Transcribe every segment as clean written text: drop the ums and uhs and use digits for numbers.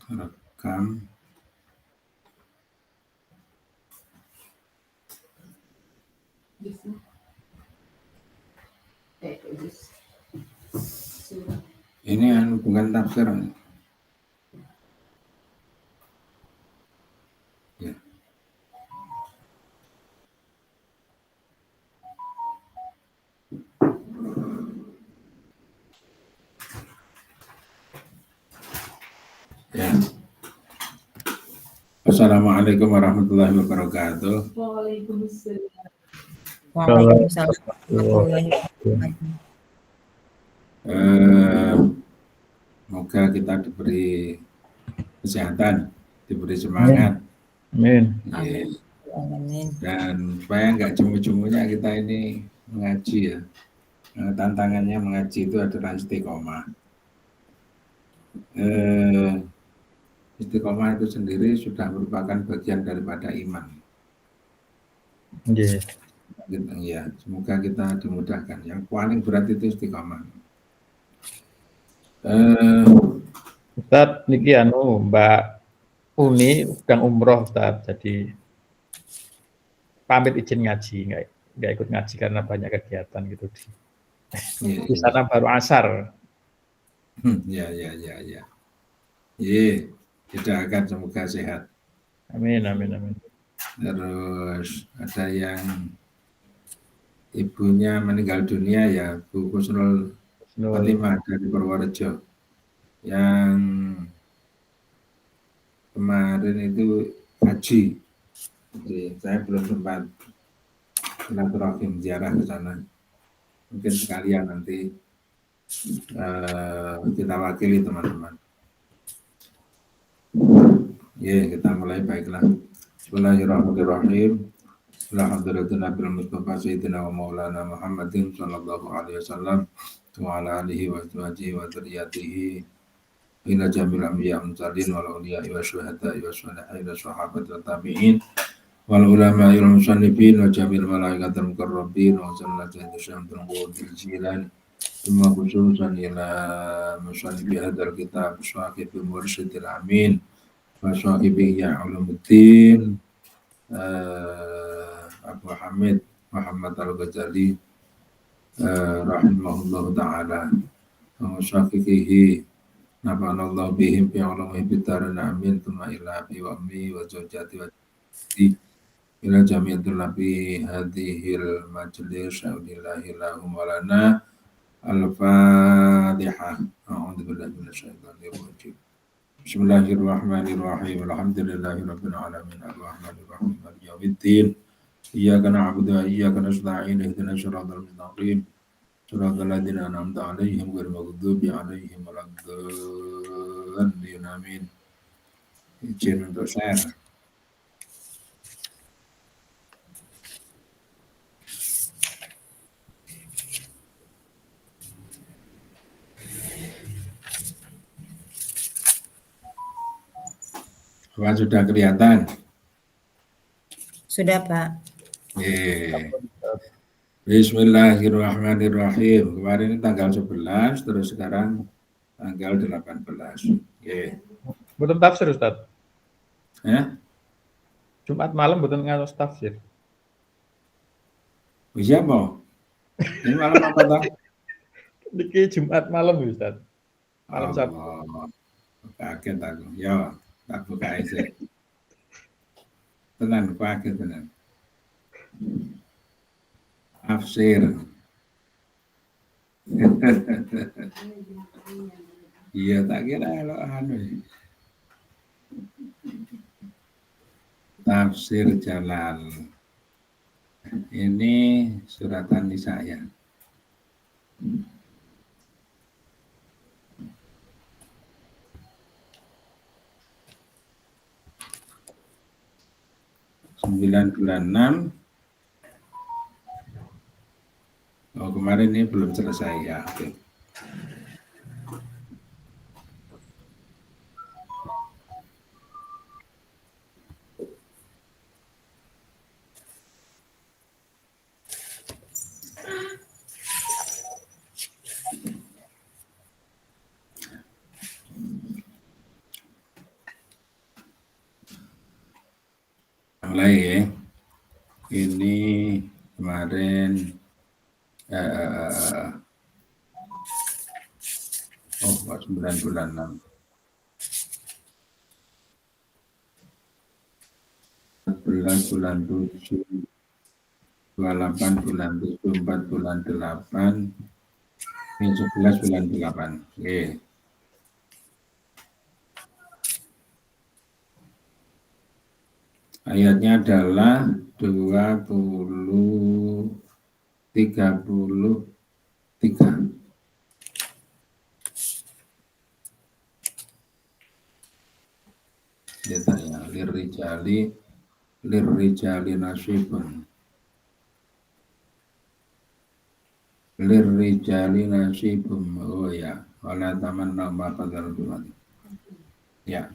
Rekam. Ini bukan tafsir. Ya. Ya. Assalamualaikum warahmatullahi wabarakatuh. Waalaikumsalam warahmatullahi wabarakatuh. Semoga kita diberi kesehatan, diberi semangat. Amin. Amin. Dan supaya nggak jemu-jemunya kita ini mengaji ya. Tantangannya mengaji itu adalah istiqomah. Istiqomah itu sendiri sudah merupakan bagian daripada iman. Yeah. Ya, semoga kita dimudahkan. Yang paling berat itu istiqomah. Ustaz, niki Mbak Uni sedang umroh Ustaz, jadi pamit izin ngaji, nggak ikut ngaji karena banyak kegiatan gitu di sana baru asar. Ya. Iya, tidak akan, semoga sehat. Amin. Terus ada yang ibunya meninggal dunia ya, Bu Kusnul Fatimah dari Purworejo, yang kemarin itu haji. Jadi saya belum sempat silaturahim ziarah ke sana. Mungkin sekalian nanti kita wakili teman-teman. Ya, kita mulai, baiklah. Bismillahirrahmanirrahim. Alhamdulillah bil Mustafa Sayyidina wa Maulana Muhammadin sallallahu alaihi wasallam wa ala alihi wa azwajihi wa dzurriyyatihi ila jamil anbiya mursalin wal awliya wa syuhada'i wa sholihin wa sahabati wa tabi'in wal ulama wal musannifin wa jamil malaikatil muqarrabin wa sallallahu alaihi wasallam wa bil jilan thumma khususan ila musannifi hadzal kitab sahibi mursyidil amin wa sahibi ya ulumuddin Abu Hamid Muhammad Al-Ghazali rahimahullah ta'ala wa syafiqihi nafa'anallahu bihim fi ulumi bidarin amin thumma ila abi wa ammi wa zawjati wa jati ila jami'atul nabi hadhil majlis syaudillahi lahum walana al-fatihah a'udhu billahi minasyaitanir rajim. Bismillahirrahmanirrahim. Alhamdulillahi rabbil alamin arrahmanir rahim maliki yaumiddin. Iyyaka na'budu wa iyyaka nasta'in ihdinas siratal mustaqim siratal ladzina an'amta 'alaihim ghairil maghdubi 'alaihim waladdallin. Amin. Izin untuk share. Apa sudah kelihatan? Sudah, Pak. Bismillahirrahmanirrahim. Kemarin tanggal 11, terus sekarang tanggal 18. Betul tafsir Ustaz. Ya? Jumat malam betul ngatos tafsir. Bisa mau? Ini malam apa toh? Niki Jumat malam Ustaz. Malam Sabtu. Kaget aku. Ya, tak buka aja. Tenan, kaget tenan. Tafsir. Iya, tak kira lo Tafsir Jalal. Ini surat An-Nisa ya. (926). Oh, kemarin ini belum selesai ya. Oke. Mulai ya. Ini kemarin oh 9 bulan 6. 14 bulan 7, 28 bulan 7, 4 bulan 8, ini 11 bulan 8. Oke. Ayatnya adalah 33. Dia tanya, lirrijali nasibun. Lirrijali nasibun. Oh ya, wala tamanna ma qadara Tuhan. Ya.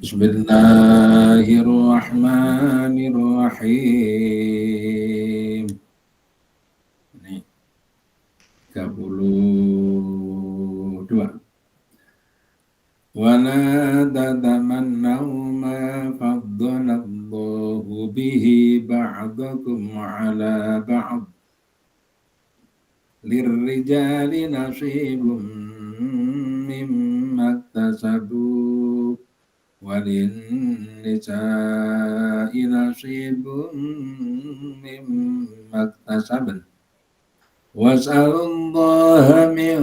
Bismillahirrahmanirrahim. Ini 32. Wala tatamannaw ma faddalallahu bihi ba'dakum ala ba'd. Lirrijali nasibum mimma iktasabu وللنساء نصيب مما اكتسبن واسألوا الله من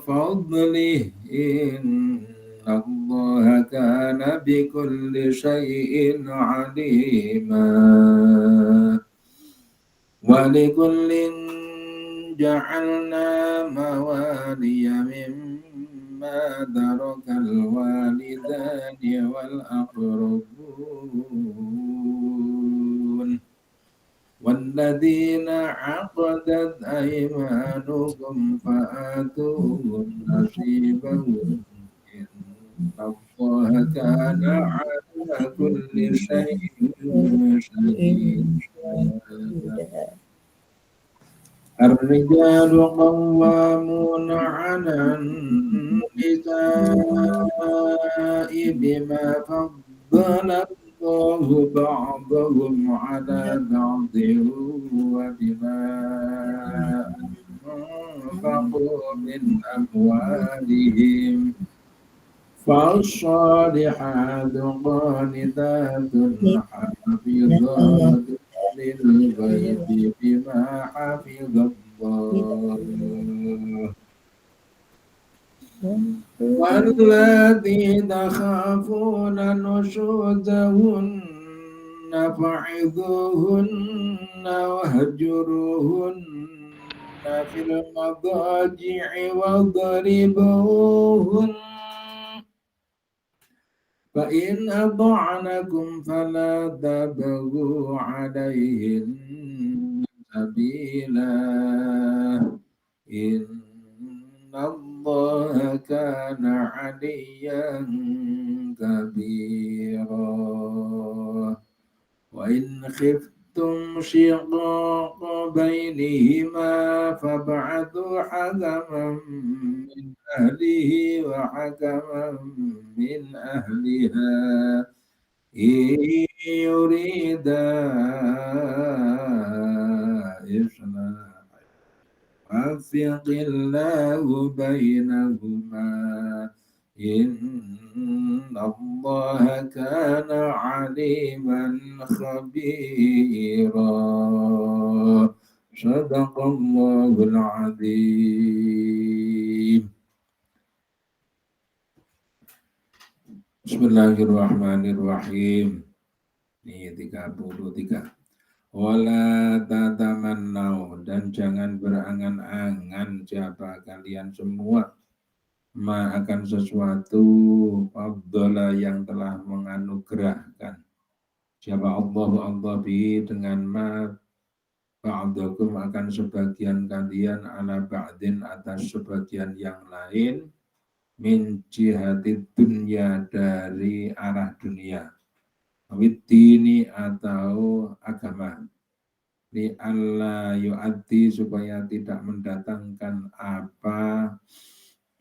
فضله إن الله كان بكل شيء عليما ولكل جعلنا موالي مما ترك الوالدان والأقربون والذين عقدت أيمانكم فآتوهم نصيبهم إن الله كان على كل شيء شهيدا. الرجال قوامون على النساء بما فضل الله بعضهم على بعض وبما أنفقوا من أموالهم فالصالحات قانتات حافظات للغيب بما حفظ الله والذي تخافون نشوزهن فعظوهن واهجروهن في المضاجع واضربوهن فإن أطعنكم فلا تبغوا عليهن سبيلا إن الله كان عليا كبيرا وإن خفتم شقاق بينهما فابعثوا حكما من أهله وحكما من أهلها إن يريدا إصلاحا يوفق الله بينهما إن الله كان عليما خبيرا صدق الله العظيم. Bismillahirrahmanirrahim. Ini 33. Wala tatamannau, dan jangan berangan-angan siapa kalian semua ma akan sesuatu fadhala yang telah menganugerahkan siapa Allah bi dengan ma ba'dakum akan sebagian kalian ala ba'din atas sebagian yang lain min jihati dunya dari arah dunia awit dini atau agama li alla yu'addi supaya tidak mendatangkan apa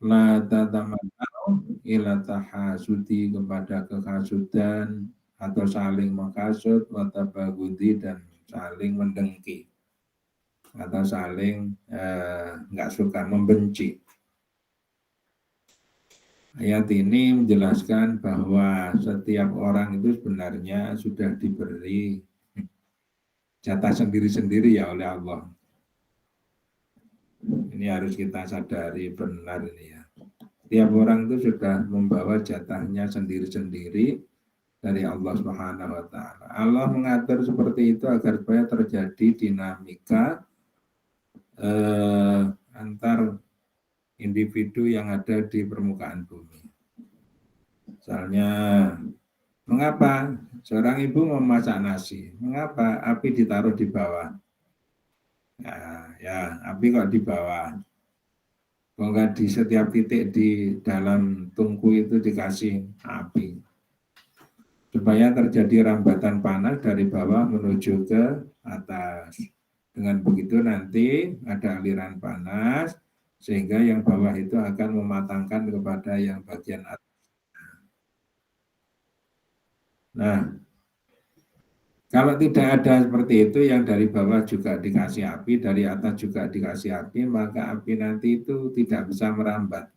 la tatamannau ila tahasudi kepada kehasudan atau saling menghasut wa tabagudi dan saling mendengki atau saling nggak suka membenci. Ayat ini menjelaskan bahwa setiap orang itu sebenarnya sudah diberi jatah sendiri-sendiri ya oleh Allah. Ini harus kita sadari benar ini ya. Setiap orang itu sudah membawa jatahnya sendiri-sendiri dari Allah Subhanahu wa taala. Allah mengatur seperti itu agar supaya terjadi dinamika antar individu yang ada di permukaan bumi. Misalnya, mengapa seorang ibu memasak nasi? Mengapa api ditaruh di bawah? Ya, api kok di bawah? Kok enggak di setiap titik di dalam tungku itu dikasih api? Supaya terjadi rambatan panas dari bawah menuju ke atas. Dengan begitu nanti ada aliran panas, sehingga yang bawah itu akan mematangkan kepada yang bagian atas. Nah, kalau tidak ada seperti itu, yang dari bawah juga dikasih api, dari atas juga dikasih api, maka api nanti itu tidak bisa merambat.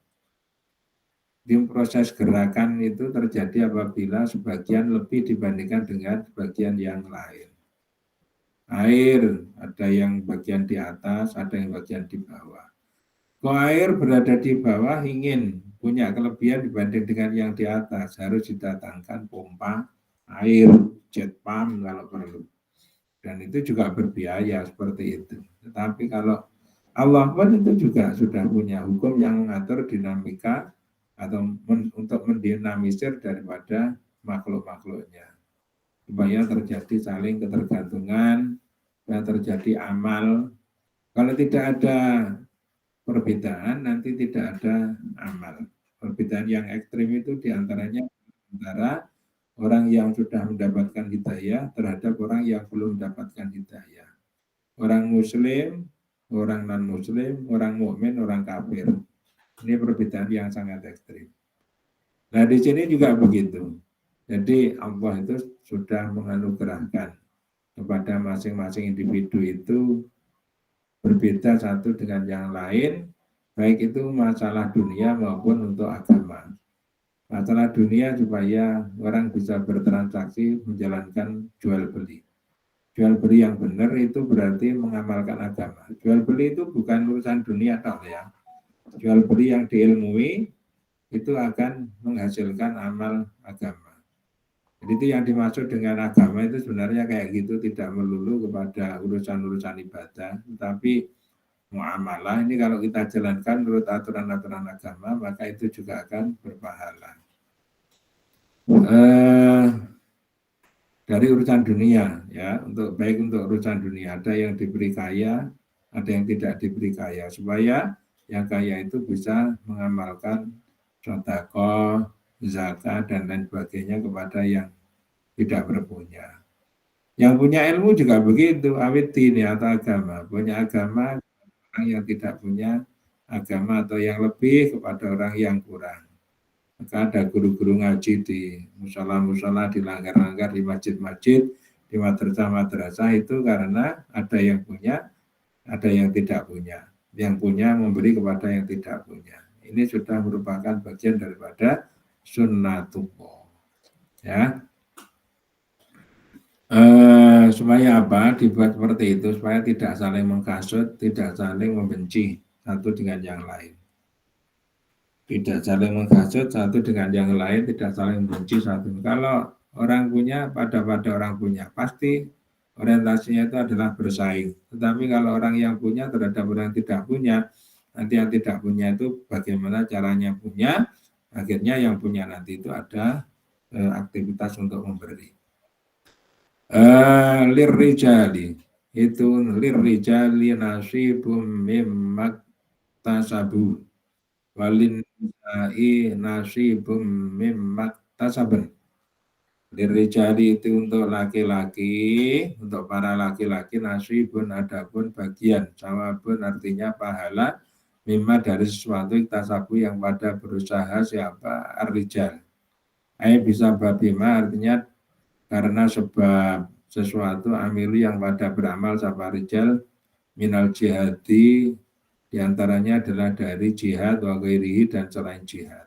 Di proses gerakan itu terjadi apabila sebagian lebih dibandingkan dengan sebagian yang lain. Air, ada yang bagian di atas, ada yang bagian di bawah. Kalau air berada di bawah ingin punya kelebihan dibanding dengan yang di atas, harus didatangkan pompa air, jet pump kalau perlu. Dan itu juga berbiaya seperti itu. Tetapi kalau Allah pun itu juga sudah punya hukum yang mengatur dinamika atau untuk mendinamisir daripada makhluk-makhluknya. Supaya terjadi saling ketergantungan, supaya terjadi amal. Kalau tidak ada perbedaan, nanti tidak ada amal. Perbedaan yang ekstrim itu diantaranya antara orang yang sudah mendapatkan hidayah terhadap orang yang belum mendapatkan hidayah. Orang muslim, orang non-muslim, orang mukmin, orang kafir. Ini perbedaan yang sangat ekstrim. Nah, di sini juga begitu. Jadi Allah itu sudah menganugerahkan kepada masing-masing individu itu berbeda satu dengan yang lain, baik itu masalah dunia maupun untuk agama. Masalah dunia supaya orang bisa bertransaksi menjalankan jual beli. Jual beli yang benar itu berarti mengamalkan agama. Jual beli itu bukan urusan dunia toh ya. Jual beli yang diilmui itu akan menghasilkan amal agama. Jadi itu yang dimaksud dengan agama itu sebenarnya kayak gitu, tidak melulu kepada urusan-urusan ibadah, tetapi muamalah ini kalau kita jalankan menurut aturan-aturan agama, maka itu juga akan berpahala. Dari urusan dunia ya, baik untuk urusan dunia, ada yang diberi kaya, ada yang tidak diberi kaya, supaya yang kaya itu bisa mengamalkan sedekah, zakat dan lain sebagainya kepada yang tidak berpunya. Yang punya ilmu juga begitu, awit dini atau agama. Punya agama, orang yang tidak punya agama atau yang lebih kepada orang yang kurang. Maka ada guru-guru ngaji di musola-musola, di langgar-langgar, di masjid-masjid, di madrasah-madrasah itu karena ada yang punya, ada yang tidak punya. Yang punya memberi kepada yang tidak punya. Ini sudah merupakan bagian daripada sunnatullah. Ya. Supaya apa? Dibuat seperti itu supaya tidak saling menghasut, tidak saling membenci satu dengan yang lain. Tidak saling menghasut satu dengan yang lain, tidak saling membenci satu. Kalau orang punya pada orang punya, pasti orientasinya itu adalah bersaing. Tetapi kalau orang yang punya terhadap orang yang tidak punya, nanti yang tidak punya itu bagaimana caranya punya, akhirnya yang punya nanti itu ada aktivitas untuk memberi. Lirrijali itu lirrijali nasibum mimmat tasabu walin nisai nasibum mimmat tasaben. Lirijali itu untuk laki-laki, untuk para laki-laki nasibun adapun bagian, sawabun artinya pahala, mimma dari sesuatu tasabu yang pada berusaha siapa ar-rijal. Bisa babima artinya karena sebab sesuatu amilu yang pada beramal sapa rijal minal jihadi diantaranya adalah dari jihad wa ghairihi dan selain jihad.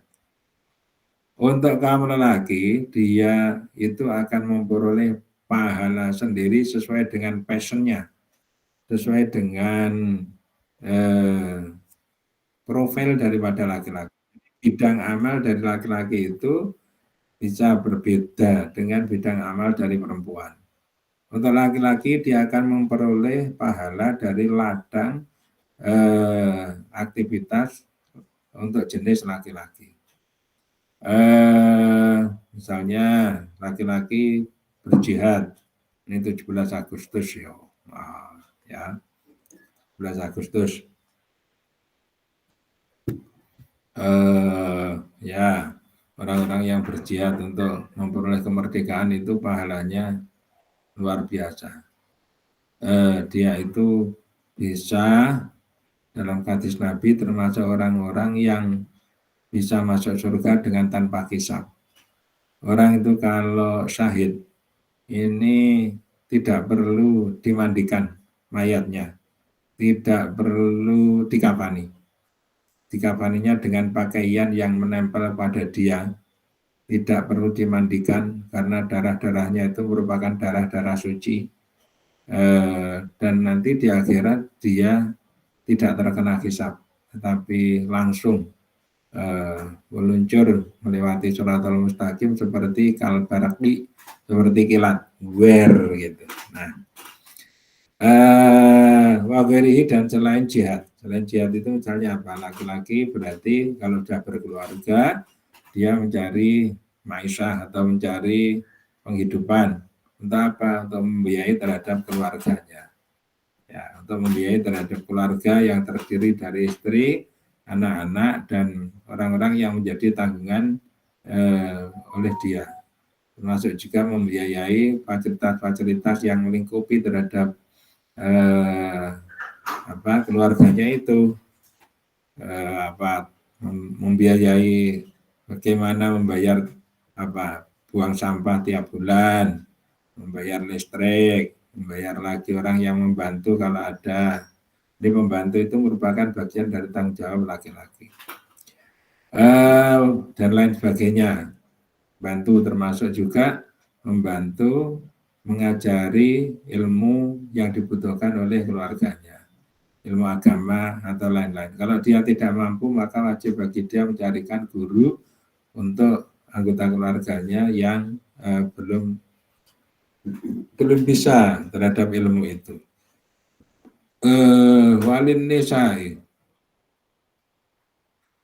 Untuk kaum lelaki, dia itu akan memperoleh pahala sendiri sesuai dengan passionnya, sesuai dengan profil daripada laki-laki. Bidang amal dari laki-laki itu bisa berbeda dengan bidang amal dari perempuan. Untuk laki-laki dia akan memperoleh pahala dari ladang aktivitas untuk jenis laki-laki. Misalnya laki-laki berjihad ini 17 Agustus ya 17 Agustus ya orang-orang yang berjihad untuk memperoleh kemerdekaan itu pahalanya luar biasa. Dia itu bisa dalam hadis Nabi termasuk orang-orang yang bisa masuk surga dengan tanpa hisab. Orang itu kalau syahid ini tidak perlu dimandikan mayatnya, tidak perlu dikafani. Dikafaninya dengan pakaian yang menempel pada dia, tidak perlu dimandikan karena darah-darahnya itu merupakan darah-darah suci. Dan nanti di akhirat dia tidak terkena hisab, tetapi langsung meluncur melewati shiratal mustaqim seperti kalbaraki, seperti kilat gitu. Nah, wagerihi dan selain jihad. Selain jihad itu misalnya apa? Laki-laki berarti kalau sudah berkeluarga dia mencari maisha atau mencari penghidupan. Untuk apa? Untuk membiayai terhadap keluarganya. Ya, untuk membiayai terhadap keluarga yang terdiri dari istri, anak-anak dan orang-orang yang menjadi tanggungan oleh dia, termasuk juga membiayai fasilitas-fasilitas yang melingkupi terhadap keluarganya itu, membiayai bagaimana membayar buang sampah tiap bulan, membayar listrik, membayar lagi orang yang membantu kalau ada. Jadi pembantu itu merupakan bagian dari tanggung jawab laki-laki. Dan lain sebagainya. Bantu termasuk juga membantu mengajari ilmu yang dibutuhkan oleh keluarganya. Ilmu agama atau lain-lain. Kalau dia tidak mampu, maka wajib bagi dia mencarikan guru untuk anggota keluarganya yang belum bisa terhadap ilmu itu. Walin nisai,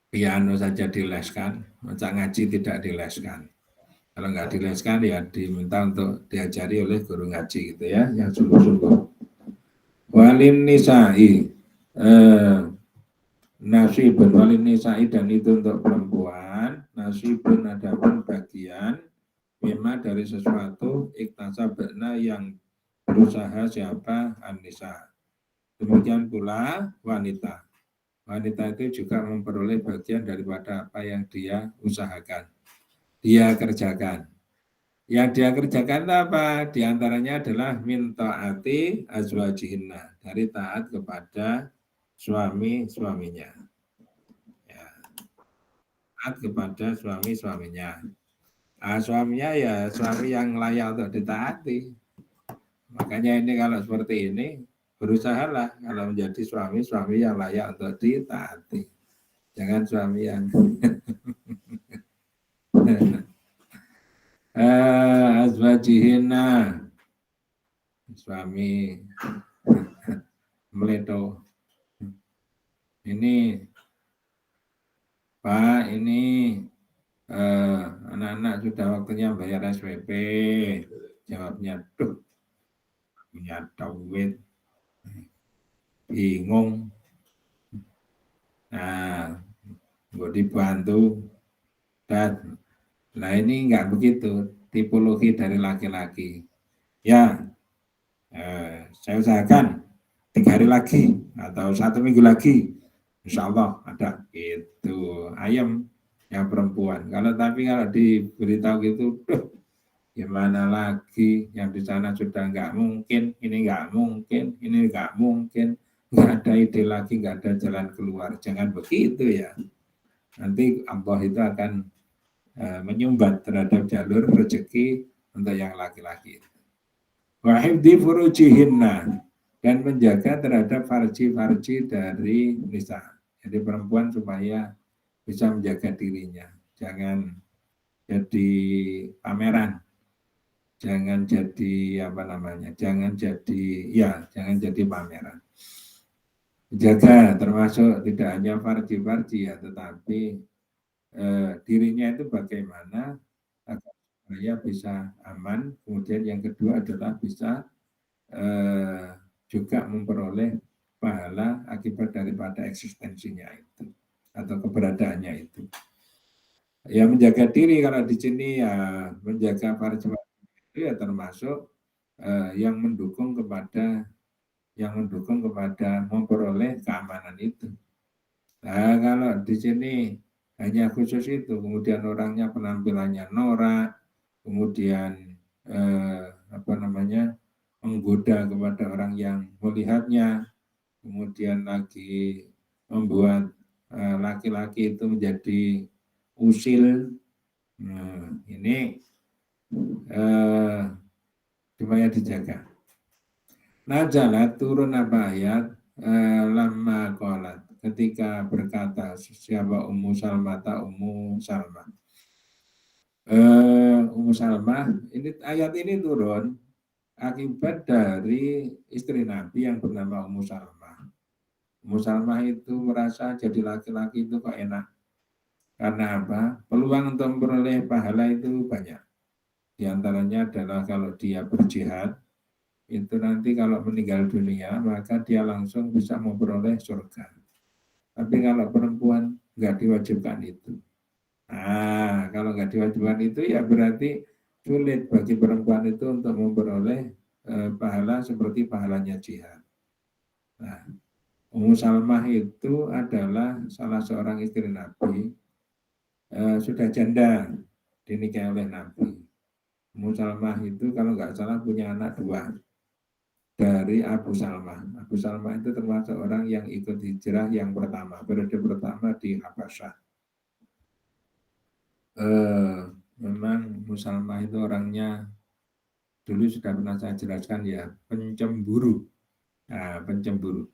piano saja dileskan, macam ngaji tidak dileskan. Kalau nggak dileskan ya diminta untuk diajari oleh guru ngaji gitu ya, yang sungguh-sungguh. Walin nisai, nasibun walin nisai, dan itu untuk perempuan. Nasibun adapun bagian memang dari sesuatu iktasabna yang berusaha siapa an-nisa. Demikian pula wanita. Wanita itu juga memperoleh bagian daripada apa yang dia usahakan, dia kerjakan. Yang dia kerjakan apa? Di antaranya adalah min taati azwajihinna, dari taat kepada suami-suaminya. Ya. Taat kepada suami-suaminya. Suaminya ya suami yang layak untuk ditaati. Makanya ini kalau seperti ini, berusahalah kalau menjadi suami yang layak untuk ditaati. Jangan suami yang azwajihina, suami meleto. Ini Pak, ini anak-anak sudah waktunya bayar SPP. Jawabnya, tuh punya duit, bingung. Nah, gue dibantu. Dan nah ini enggak begitu. tipologi dari laki-laki. Ya, saya usahakan 3 hari lagi atau 1 minggu lagi, insya Allah ada itu ayam yang perempuan. Kalau diberitahu gitu, gimana lagi, yang di sana sudah nggak mungkin, ini nggak mungkin, ini nggak mungkin, nggak ada ide lagi, nggak ada jalan keluar. Jangan begitu ya. Nanti Allah itu akan menyumbat terhadap jalur rezeki untuk yang laki-laki. Wa hifdzi furujihinna, dan menjaga terhadap farji-farji dari nisa. Jadi perempuan supaya bisa menjaga dirinya. Jangan jadi pameran. Jangan jadi Jangan jadi pameran. Jaga termasuk tidak hanya farji-farji ya, tetapi dirinya itu bagaimana agar supaya bisa aman. Kemudian yang kedua adalah bisa juga memperoleh pahala akibat daripada eksistensinya itu atau keberadaannya itu. Ya menjaga diri kalau di sini ya menjaga farji itu ya termasuk yang mendukung kepada memperoleh keamanan itu. Nah, kalau di sini hanya khusus itu, kemudian orangnya penampilannya norak, kemudian menggoda kepada orang yang melihatnya, kemudian lagi membuat laki-laki itu menjadi usil. Nah, ini supaya dijaga. Nazalat turun apa ayat lama qalat, ketika berkata siapa Ummu Salmah. Ummu Salmah, ini ayat ini turun akibat dari istri Nabi yang bernama Ummu Salmah. Ummu Salmah itu merasa jadi laki-laki itu kok enak. Karena apa? Peluang untuk memperoleh pahala itu banyak. Di antaranya adalah kalau dia berjihad, itu nanti kalau meninggal dunia maka dia langsung bisa memperoleh surga. Tapi kalau perempuan nggak diwajibkan itu. Nah, kalau nggak diwajibkan itu ya berarti sulit bagi perempuan itu untuk memperoleh pahala seperti pahalanya jihad. Nah, Ummu Salmah itu adalah salah seorang istri Nabi, sudah janda dinikahi oleh Nabi. Ummu Salmah itu kalau nggak salah punya anak 2. Dari Abu Salmah. Abu Salmah itu termasuk orang yang ikut hijrah yang pertama, periode pertama di Habasyah. Memang Abu Salmah itu orangnya dulu sudah pernah saya jelaskan ya, pencemburu. Nah, pencemburu.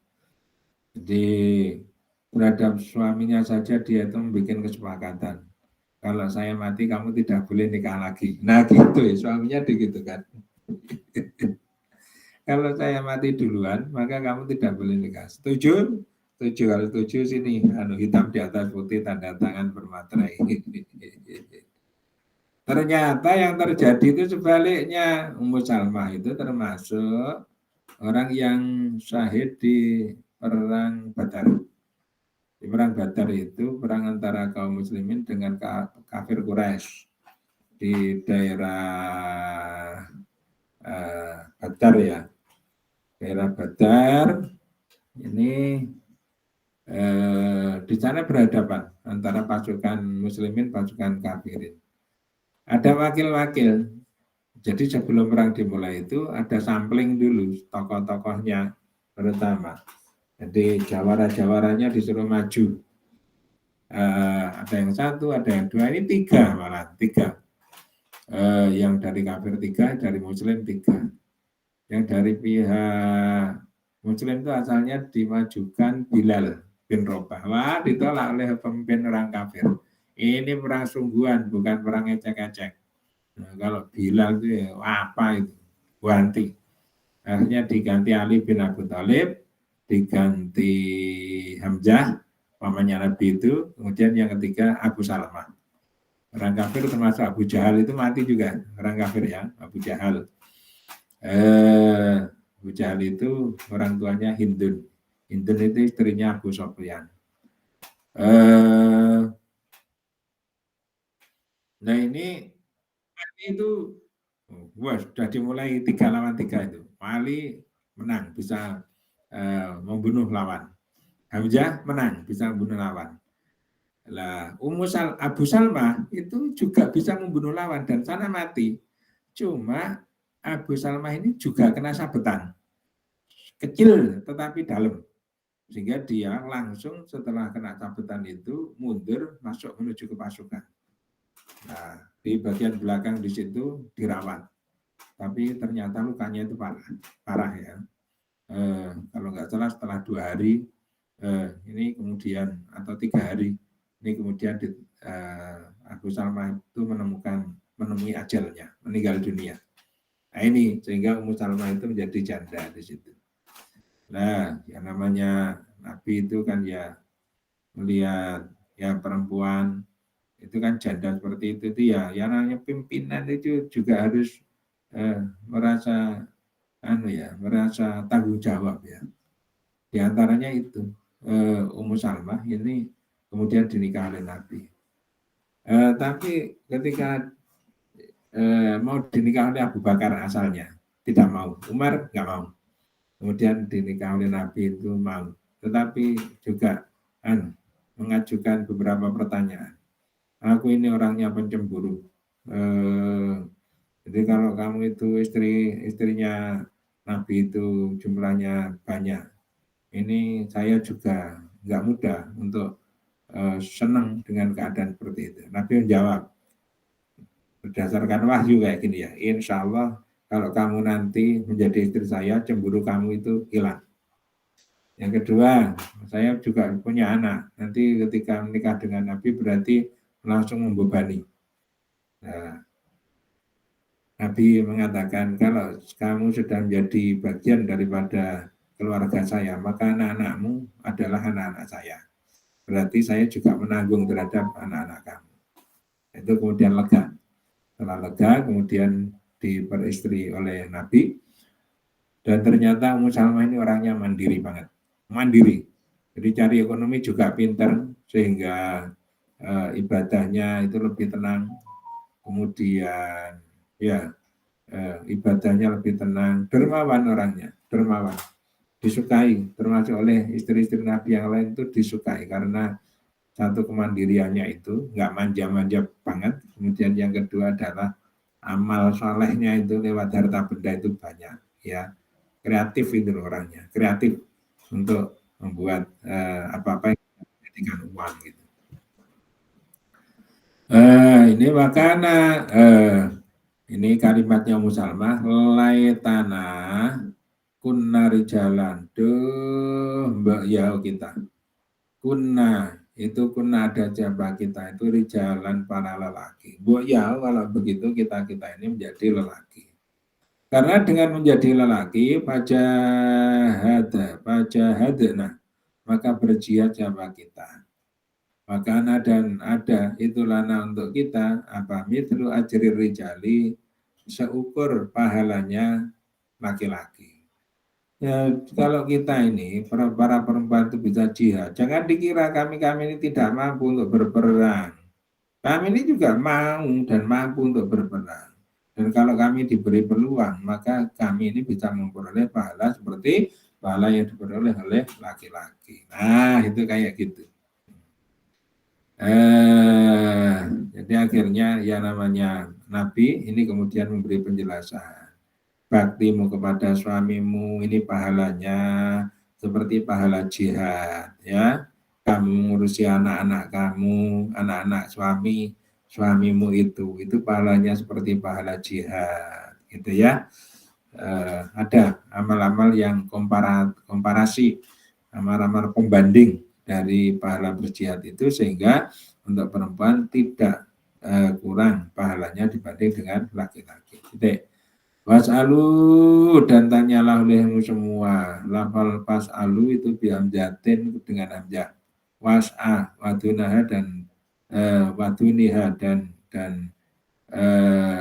Jadi terhadap suaminya saja dia itu membuat kesepakatan. Kalau saya mati kamu tidak boleh nikah lagi. Nah gitu ya, suaminya begitu kan. Kalau saya mati duluan, maka kamu tidak boleh nikah. Setuju? Setuju. Kalau setuju sini, hitam di atas putih, tanda tangan bermaterai. Ternyata yang terjadi itu sebaliknya. Ummu Salmah itu termasuk orang yang syahid di perang Badar. Di perang Badar itu perang antara kaum muslimin dengan kafir Quraisy di daerah Badar ya. Daerah Badar ini di sana berhadapan antara pasukan muslimin, pasukan kafirin. Ada wakil-wakil. Jadi sebelum perang dimulai itu ada sampling dulu tokoh-tokohnya pertama. Jadi jawara-jawaranya disuruh maju. Ada yang 1, ada yang 2, ini 3 malah 3. Yang dari kafir 3, dari muslim 3. Yang dari pihak muslim itu asalnya dimajukan Bilal bin Rabah. Wah, ditolak oleh pemimpin orang kafir. Ini perang sungguhan, bukan perang ecek-ecek. Nah, kalau Bilal itu ya, apa itu? Ganti. Akhirnya diganti Ali bin Abi Thalib, diganti Hamzah, pamannya Nabi itu. Kemudian yang ketiga Abu Salmah. Orang kafir termasuk Abu Jahal itu mati juga. Orang kafir ya, Abu Jahal. Abu Jahal itu orang tuanya Hindun. Hindun itu istrinya Abu Sufyan. Nah ini itu wah sudah dimulai 3 lawan 3 itu. Ali menang bisa membunuh lawan. Hamzah menang bisa membunuh lawan. Lah Abu Salmah itu juga bisa membunuh lawan dan sana mati. Cuma Abu Salmah ini juga kena sabetan. Kecil tetapi dalam. Sehingga dia langsung setelah kena sabetan itu mundur masuk menuju ke pasukan. Nah, di bagian belakang di situ dirawat. Tapi ternyata lukanya itu parah ya. Kalau nggak salah setelah 2 hari ini kemudian atau 3 hari ini kemudian Abu Salmah itu menemui ajalnya, meninggal dunia. Nah ini sehingga Ummu Salmah itu menjadi janda di situ. Nah, yang namanya Nabi itu kan ya melihat ya perempuan itu kan janda seperti itu ya namanya pimpinan itu juga harus merasa merasa tanggung jawab ya. Di antaranya itu Ummu Salmah ini kemudian dinikah oleh Nabi. Tapi ketika mau dinikah oleh Abu Bakar asalnya tidak mau, Umar nggak mau. Kemudian dinikah oleh Nabi itu mau, tetapi juga mengajukan beberapa pertanyaan. Aku ini orangnya pencemburu. Jadi kalau kamu itu istrinya Nabi itu jumlahnya banyak, ini saya juga nggak mudah untuk senang dengan keadaan seperti itu. Nabi menjawab berdasarkan wahyu kayak gini ya, insya Allah kalau kamu nanti menjadi istri saya, cemburu kamu itu hilang. Yang kedua, saya juga punya anak. Nanti ketika menikah dengan Nabi berarti langsung membebani. Nah, Nabi mengatakan kalau kamu sudah menjadi bagian daripada keluarga saya, maka anak-anakmu adalah anak-anak saya. Berarti saya juga menanggung terhadap anak-anak kamu. Itu kemudian lega. Setelah lega, kemudian diperistri oleh Nabi. Dan ternyata Ummu Salmah ini orangnya mandiri banget. Mandiri. Jadi cari ekonomi juga pintar, sehingga ibadahnya itu lebih tenang. Kemudian ya ibadahnya lebih tenang. Dermawan orangnya, dermawan. Disukai, termasuk oleh istri-istri Nabi yang lain itu disukai karena satu kemandiriannya itu nggak manja-manja banget. Kemudian yang kedua adalah amal solehnya itu lewat harta benda itu banyak ya, kreatif itu orangnya, kreatif untuk membuat apa-apa yang dijadikan uang gitu. Ini makanya ini kalimatnya Ummu Salmah, laitana kunna rijalan, mbak ya kita kunna itu kunna ada jabah kita itu rijalan para lelaki. Bu ya kalau begitu kita ini menjadi lelaki. Karena dengan menjadi lelaki pajahadna maka berjihad jabah kita. Maka ada itu lana untuk kita apa mitru ajri rijali seukur pahalanya laki-laki. Ya, kalau kita ini para perempuan itu bisa jihad, jangan dikira kami ini tidak mampu untuk berperang. Kami ini juga mau dan mampu untuk berperang. Dan kalau kami diberi peluang, maka kami ini bisa memperoleh pahala seperti pahala yang diperoleh oleh laki-laki. Nah, itu kayak gitu. Jadi akhirnya ya namanya Nabi ini kemudian memberi penjelasan. Baktimu kepada suamimu ini pahalanya seperti pahala jihad ya. Kamu mengurusi anak-anak kamu, anak-anak suamimu itu pahalanya seperti pahala jihad gitu ya. Ada amal-amal yang komparasi, amal-amal pembanding dari pahala berjihad itu sehingga untuk perempuan tidak kurang pahalanya dibanding dengan laki-laki. Gitu. Was'alu dan tanyalah olehmu semua. Lafal pas'alu itu bihamzatin dengan hamzah. Was'a wadunaha dan waduniha dan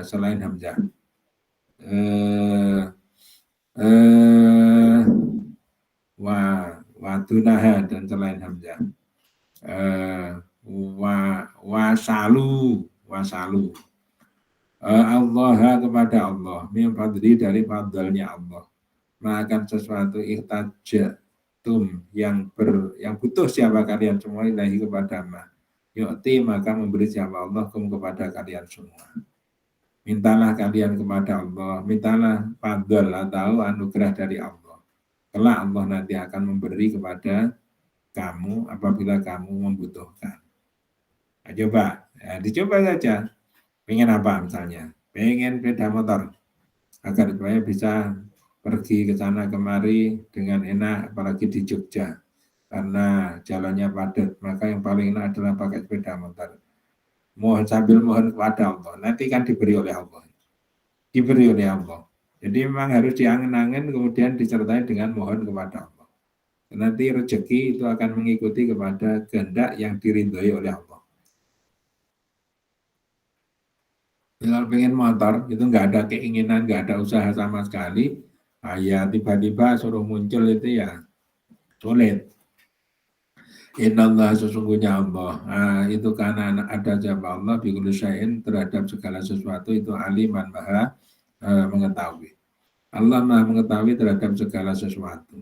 selain hamzah. Wadunaha dan selain hamzah. Wasalu Allah kepada Allah, min fadli dari fadlnya Allah. Melakukan sesuatu ihtajatum yang butuh siapa kalian semua ilahi kepada ma. Yu'ti maka memberi siapa Allah kepada kalian semua. Mintalah kalian kepada Allah, mintalah fadl atau anugerah dari Allah. Kelak Allah nanti akan memberi kepada kamu apabila kamu membutuhkan. Nah, coba, ya, dicoba saja. Pengen apa misalnya? Pengen sepeda motor agar supaya bisa pergi ke sana kemari dengan enak, apalagi di Jogja karena jalannya padat. Maka yang paling enak adalah pakai sepeda motor. Mohon sambil mohon kepada Allah. Nanti kan diberi oleh Allah. Diberi oleh Allah. Jadi memang harus diangen-angen kemudian disertai dengan mohon kepada Allah. Nanti rezeki itu akan mengikuti kepada kehendak yang diridhoi oleh Allah. Kalau pengen motor itu nggak ada keinginan, nggak ada usaha sama sekali, ya tiba-tiba suruh muncul itu ya sulit. Innallah sesungguhnya Allah, itu karena ada siapa Allah bikulli syai'in terhadap segala sesuatu itu aliman maha mengetahui. Allah maha mengetahui terhadap segala sesuatu.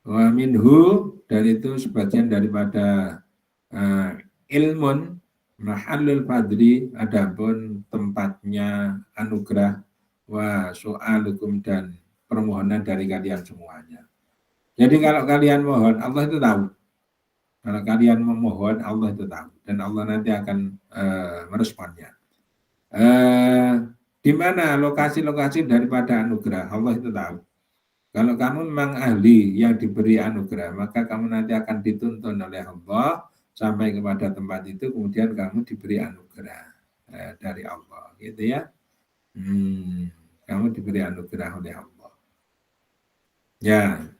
Wa minhu, dan itu sebagian daripada ilmun mahallul fadli, adapun tempatnya anugerah, wa su'alukum, dan permohonan dari kalian semuanya. Jadi kalau kalian mohon, Allah itu tahu. Kalau kalian memohon, Allah itu tahu, dan Allah nanti akan meresponnya. Di mana lokasi-lokasi daripada anugerah, Allah itu tahu. Kalau kamu memang ahli yang diberi anugerah, maka kamu nanti akan dituntun oleh Allah sampai kepada tempat itu, kemudian kamu diberi anugerah dari Allah, gitu ya. Kamu diberi anugerah oleh Allah. Ya,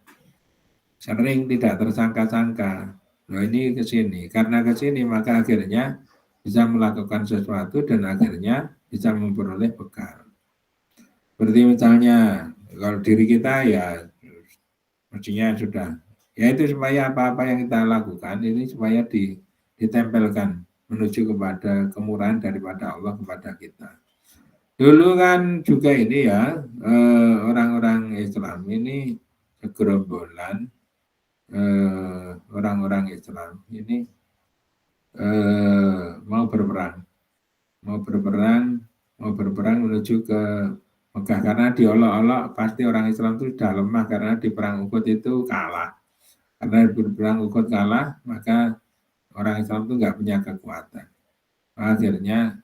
sering tidak tersangka-sangka. Loh ini ke sini, karena ke sini maka akhirnya bisa melakukan sesuatu dan akhirnya bisa memperoleh bekal. Seperti misalnya kalau diri kita ya mestinya sudah, ya itu supaya apa-apa yang kita lakukan ini supaya ditempelkan menuju kepada kemurahan daripada Allah kepada kita. Dulu kan juga ini ya orang-orang Islam ini segerombolan orang-orang Islam ini mau berperang menuju ke Mekah, karena diolok-olok pasti orang Islam itu sudah lemah karena di perang Uhud itu kalah. Karena di perang Uhud kalah, maka orang Islam itu nggak punya kekuatan. Akhirnya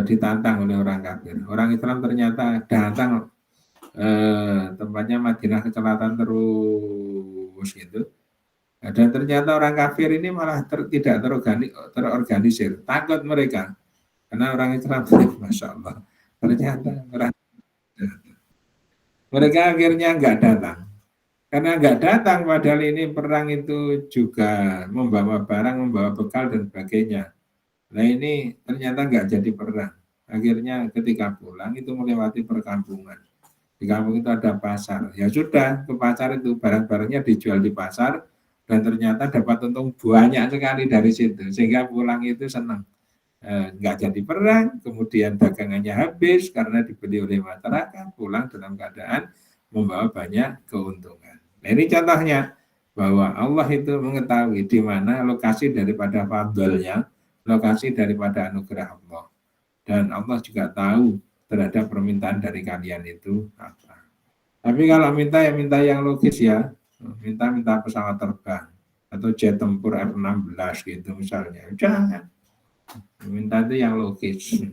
ditantang oleh orang kafir. Orang Islam ternyata datang tempatnya Madinah ke selatan terus gitu. Dan ternyata orang kafir ini malah tidak terorganisir. Takut mereka. Karena orang Islam, Masya Allah, ternyata mereka akhirnya nggak datang. Karena nggak datang, padahal ini perang itu juga membawa barang, membawa bekal dan sebagainya. Nah ini ternyata nggak jadi perang. Akhirnya ketika pulang itu melewati perkampungan. Di kampung itu ada pasar. Ya sudah, ke pasar itu barang-barangnya dijual di pasar dan ternyata dapat untung banyak sekali dari situ. Sehingga pulang itu senang. Nggak jadi perang, kemudian dagangannya habis karena dibeli oleh masyarakat, pulang dalam keadaan membawa banyak keuntungan. Nah ini contohnya bahwa Allah itu mengetahui di mana lokasi daripada fadlnya, lokasi daripada anugerah Allah. Dan Allah juga tahu terhadap permintaan dari kalian itu apa. Tapi kalau minta ya minta yang logis ya, minta pesawat terbang atau jet tempur F-16 gitu misalnya. Jangan. Minta itu yang logis.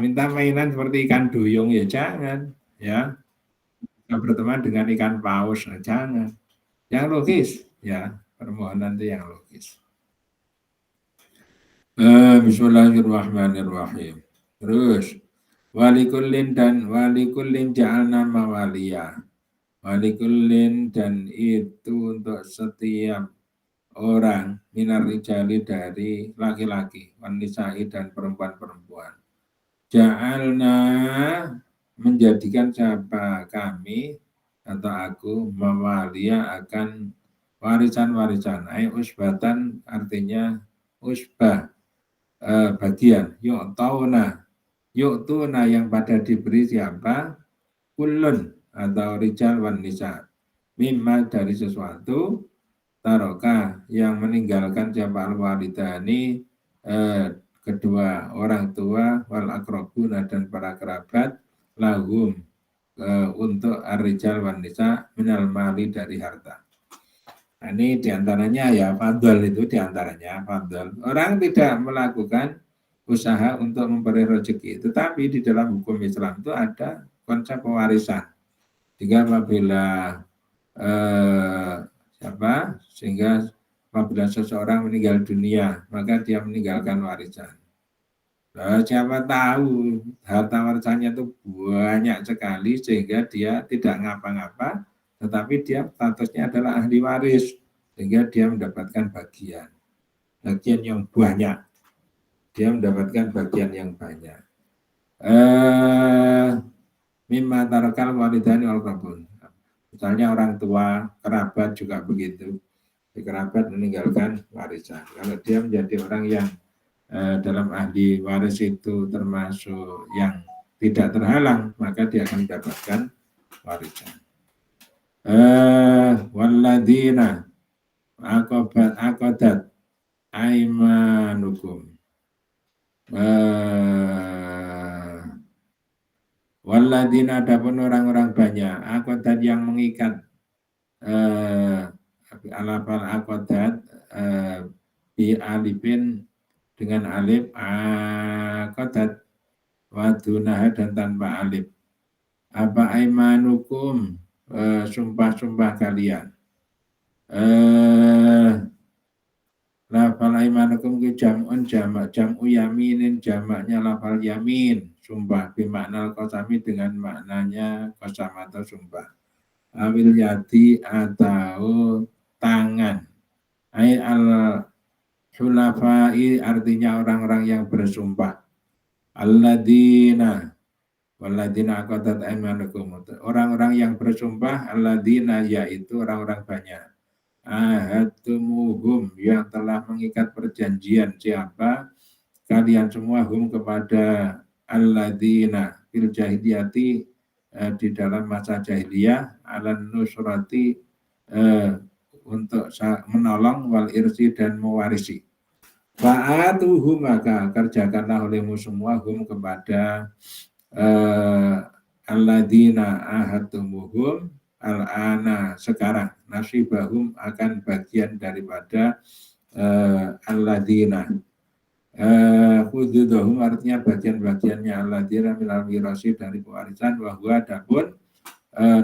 Minta mainan seperti ikan duyung ya jangan, ya. Berteman dengan ikan paus, nah, jangan. Yang logis, ya permohonan itu yang logis. Bismillahirrahmanirrahim. Terus walikullin ja'alna mawaliya. Walikullin, dan itu untuk setiap orang minar rijali dari laki-laki, wanisai dan perempuan-perempuan. Ja'alna menjadikan siapa kami atau aku mawaliya akan warisan-warisan. Usbatan artinya usbah, bagian. Yu'tuna yang pada diberi siapa? Kulun atau rijal wan nisa. Mimma dari sesuatu taroka yang meninggalkan siapa al-walidani, kedua orang tua, wal akrabuna dan para kerabat, lahum, untuk ar-rijal wan nisa minal mali dari harta. Nah, ini diantaranya ya fadl, itu diantaranya fadl. Orang tidak melakukan usaha untuk memberi rezeki, tetapi di dalam hukum Islam itu ada konsep pewarisan. Jika apabila sehingga apabila seseorang meninggal dunia, maka dia meninggalkan warisan. Nah, siapa tahu harta warisannya itu banyak sekali sehingga dia tidak ngapa-ngapa, tetapi dia statusnya adalah ahli waris, sehingga dia mendapatkan bagian yang banyak. Dia mendapatkan bagian yang banyak. Mimma tarakal walidani wal qabun. Misalnya orang tua, kerabat juga begitu. Kerabat meninggalkan warisan. Kalau dia menjadi orang yang dalam ahli waris itu termasuk yang tidak terhalang, maka dia akan mendapatkan warisan. Walladina aqadat aimanukum. Walladina, adapun orang-orang banyak aqadat yang mengikat, alafal aqadat bi alifin dengan alif, aqadat wadunaha dan tanpa alif. Apa aimanukum, sumpah-sumpah kalian. Lafal aimanukum ki jam'un jam'u yaminin, jamaknya lafal yamin, sumpah bimakna qasami dengan maknanya qasam atau sumpah. Awil yati atau tangan. Ai al hulafai artinya orang-orang yang bersumpah. Alladzina walladina aqadat aimanukum, orang-orang yang bersumpah, alladzina yaitu orang-orang banyak. Ahadtumuhum yang telah mengikat perjanjian siapa? Kalian semua hum kepada alladzina fil jahiliyati, di dalam masa jahiliyah, alan nusrati, untuk menolong, wal irsi dan mewarisi. Fa'atuhu, maka kerjakanlah olehmu semua hum kepada alladzina ahadtumuhum al-ana sekarang, nasibahum akan bagian daripada alladzina. Hududahum artinya bagian-bagiannya alladzina minal wirasi dari pewarisan, wahwa adapun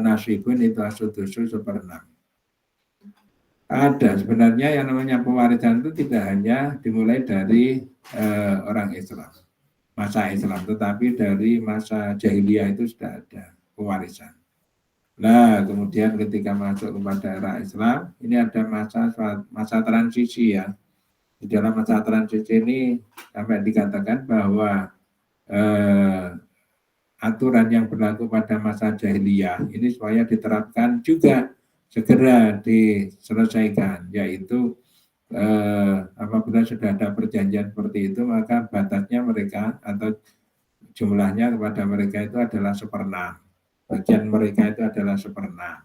nasibun itu asudusu seperenam. Ada sebenarnya yang namanya pewarisan itu tidak hanya dimulai dari orang Islam, masa Islam, tetapi dari masa jahiliyah itu sudah ada pewarisan. Nah, kemudian ketika masuk kepada era Islam, ini ada masa transisi ya. Di dalam masa transisi ini sampai dikatakan bahwa aturan yang berlaku pada masa jahiliyah ini supaya diterapkan juga segera diselesaikan, yaitu apabila sudah ada perjanjian seperti itu, maka batasnya mereka atau jumlahnya kepada mereka itu adalah 1/6. Bagian mereka itu adalah 1/6.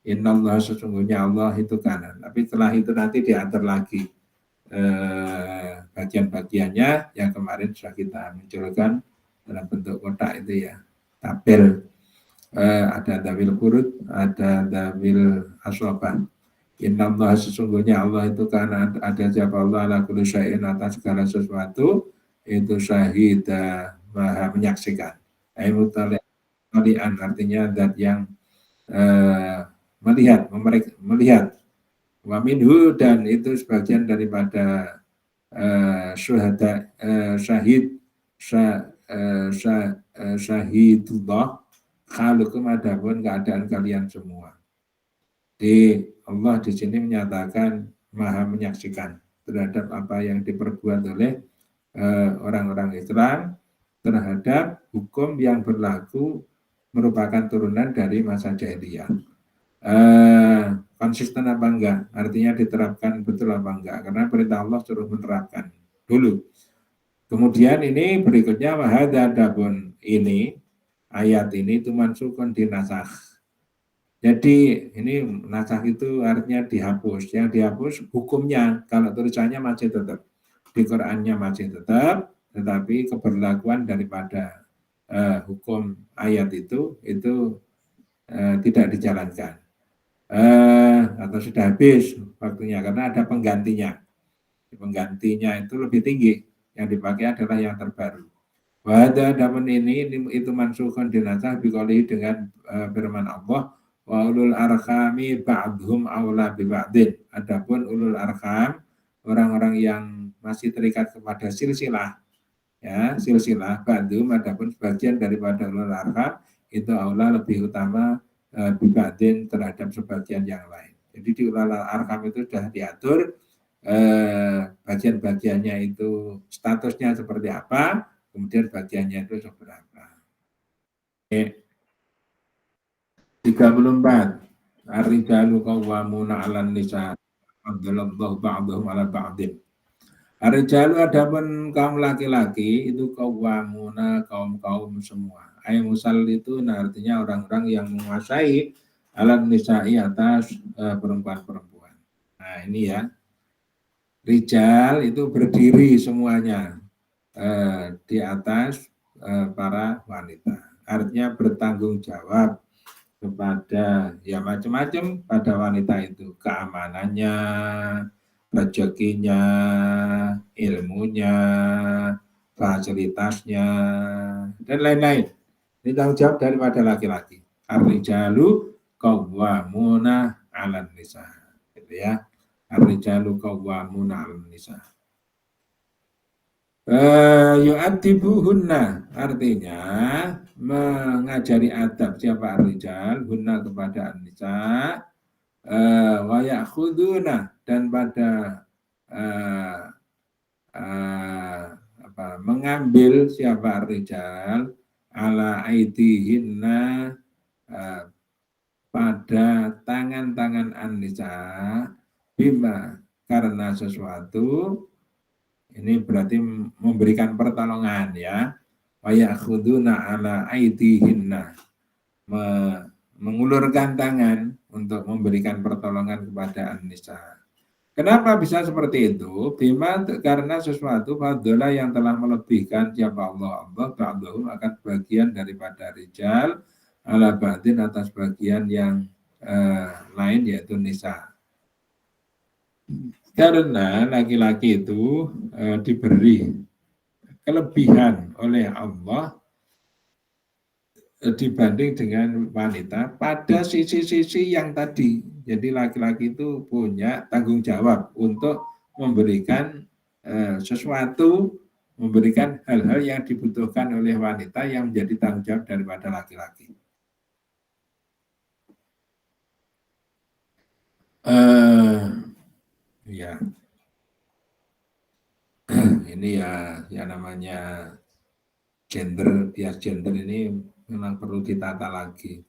Innallah, sesungguhnya Allah itu kanan. Tapi setelah itu nanti diatur lagi bagian-bagiannya yang kemarin sudah kita munculkan dalam bentuk kotak itu ya. Tabel, ada dawil kurut, ada dawil aswabah. Innallah, sesungguhnya Allah itu karena ada siapa Allah ala kulli syai'in, atas segala sesuatu itu syahida, maha menyaksikan. Melihat artinya zat yang melihat. Wa minhu, dan itu sebagian daripada syuhada, syahidullah khalukum, adapun keadaan kalian semua. Di Allah di sini menyatakan maha menyaksikan terhadap apa yang diperbuat oleh orang-orang Islam terhadap hukum yang berlaku merupakan turunan dari masa jahiliyah. konsisten apa enggak, artinya diterapkan betul apa enggak, karena perintah Allah suruh menerapkan dulu. Kemudian ini berikutnya wahadadabun, ini ayat ini itu mansukun dinasakh. Jadi ini nasakh itu artinya dihapus, yang dihapus hukumnya, kalau tulisannya masih tetap, di Qur'annya masih tetap, tetapi keberlakuan daripada hukum ayat itu tidak dijalankan. Atau sudah habis waktunya karena ada penggantinya. Penggantinya itu lebih tinggi, yang dipakai adalah yang terbaru. Wahada daman ini itu mansukhan dinasakh biqouli dengan firman Allah, wa ulul arhami ba'dhum aula bi ba'din. Adapun ulul arham, orang-orang yang masih terikat kepada silsilah, ya silsilah ba'dhum, adapun sebagian daripada ulul arham itu aula lebih utama bibadin terhadap sebagian yang lain. Jadi di ulul arham itu sudah diatur bagian-bagiannya itu statusnya seperti apa, kemudian bagiannya itu seberapa. 34. Ar-rijalu qawwamuna 'alan nisa. Faddalallahu ba'dahum 'ala ba'din. Ar-rijalu adapun kaum laki-laki itu qawwamuna, kaum-kaum semua. Ay musal itu artinya orang-orang yang menguasai 'alan nisa'i atas perempuan-perempuan. Nah, ini ya. Rijal itu berdiri semuanya di atas para wanita. Artinya bertanggung jawab kepada ya macam-macam pada wanita itu, keamanannya, rezekinya, ilmunya, fasilitasnya, dan lain-lain. Ini tanggung jawab daripada laki-laki. Ar-rijalu qawwamuna 'alan nisa. Gitu ya. Ar-rijalu qawwamuna 'alan nisa. Yu'adibuhunna, artinya mengajari adab siapa ar-rijal hunna kepada an-nisa, wa ya'khuduna, dan pada mengambil siapa ar-rijal ala aidihinna, pada tangan-tangan an-nisa, bima, karena sesuatu. Ini berarti memberikan pertolongan ya. Wa ya'khuduna ala aidihinna, mengulurkan tangan untuk memberikan pertolongan kepada an-nisa. Kenapa bisa seperti itu? Bima, karena sesuatu fadla yang telah melebihkan siapa Allah ba'dahum akan bagian daripada rijal ala ba'din atas bagian yang lain yaitu nisa. Karena laki-laki itu diberi kelebihan oleh Allah dibanding dengan wanita pada sisi-sisi yang tadi. Jadi laki-laki itu punya tanggung jawab untuk memberikan sesuatu, memberikan hal-hal yang dibutuhkan oleh wanita yang menjadi tanggung jawab daripada laki-laki. Ya, ini ya yang namanya bias gender ini memang perlu ditata lagi.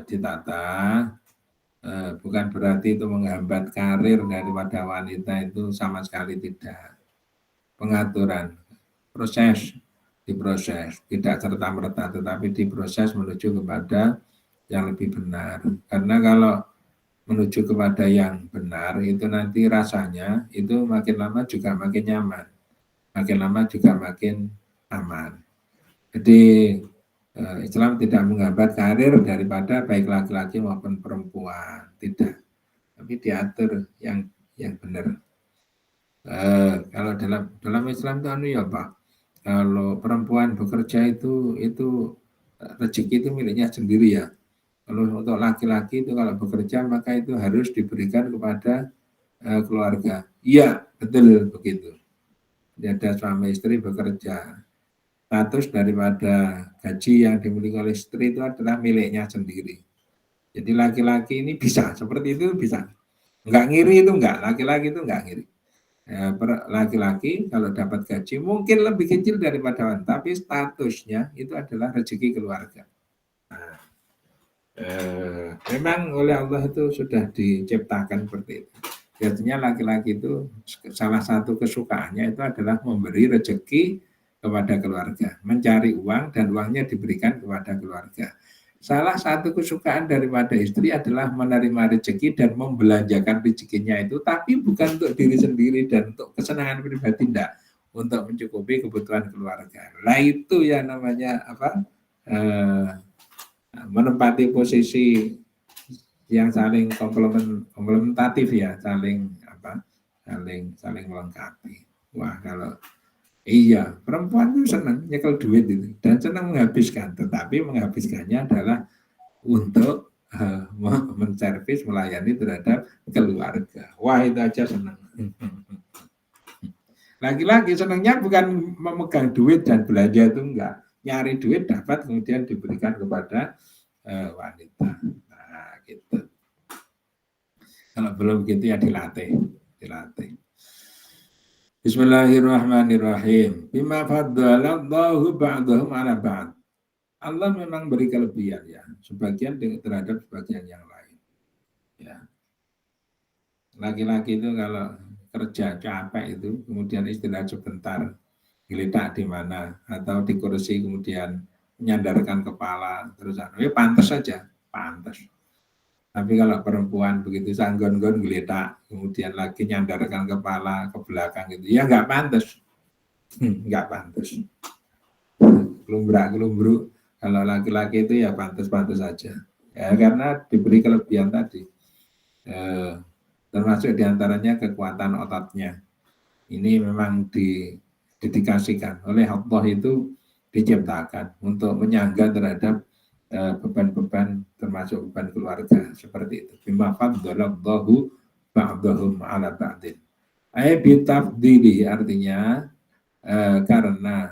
Ditata bukan berarti itu menghambat karir daripada wanita, itu sama sekali tidak. Pengaturan, diproses, tidak serta-merta, tetapi diproses menuju kepada yang lebih benar. Karena kalau menuju kepada yang benar itu nanti rasanya itu makin lama juga makin nyaman, makin lama juga makin aman. Jadi Islam tidak menghambat karir daripada baik laki-laki maupun perempuan, tidak, tapi diatur yang benar. Kalau dalam Islam itu ya Pak, kalau perempuan bekerja itu rezeki itu miliknya sendiri ya. Kalau untuk laki-laki itu kalau bekerja maka itu harus diberikan kepada keluarga. Iya, betul begitu. Ada suami istri bekerja. Status daripada gaji yang dimiliki oleh istri itu adalah miliknya sendiri. Jadi laki-laki ini bisa seperti itu, bisa. Enggak ngiri itu enggak, laki-laki itu enggak ngiri. Laki-laki kalau dapat gaji mungkin lebih kecil daripada wanita, tapi statusnya itu adalah rezeki keluarga. Nah, Memang oleh Allah itu sudah diciptakan seperti itu. Biasanya laki-laki itu salah satu kesukaannya itu adalah memberi rezeki kepada keluarga, mencari uang dan uangnya diberikan kepada keluarga. Salah satu kesukaan daripada istri adalah menerima rezeki dan membelanjakan rezekinya itu, tapi bukan untuk diri sendiri dan untuk kesenangan pribadi, tidak, untuk mencukupi kebutuhan keluarga. Lah itu ya namanya apa? Menempati posisi yang saling komplementatif ya, saling melengkapi. Wah, kalau iya, perempuan itu senang nyekel duit itu dan senang menghabiskan, tetapi menghabiskannya adalah untuk menservis, melayani terhadap keluarga. Wah, itu aja senang. Laki-laki senangnya bukan memegang duit dan belanja, itu enggak. Nyari duit dapat kemudian diberikan kepada wanita. Nah, gitu. Kalau belum begitu ya dilatih. Bismillahirrahmanirrahim. Bima faddalallahu ba'dahum 'ala ba'd. Allah memang beri kelebihan ya, sebagian terhadap sebagian yang lain. Ya. Laki-laki itu kalau kerja capek itu, kemudian istirahat sebentar, geletak di mana, atau di kursi kemudian menyandarkan kepala, terus pantas saja, pantas. Tapi kalau perempuan begitu sanggon-gon geletak, kemudian lagi nyandarkan kepala ke belakang gitu, ya nggak pantas. Nggak pantas. Kelumbrak-kelumbruk. Kalau laki-laki itu ya pantas-pantas saja. Ya, karena diberi kelebihan tadi. Termasuk diantaranya kekuatan ototnya. Ini memang didedikasikan oleh Allah, itu diciptakan untuk menyangga terhadap beban-beban, termasuk beban keluarga seperti itu. Bima faddalallahu ba'dahum 'ala ba'din. Bitafdili, artinya karena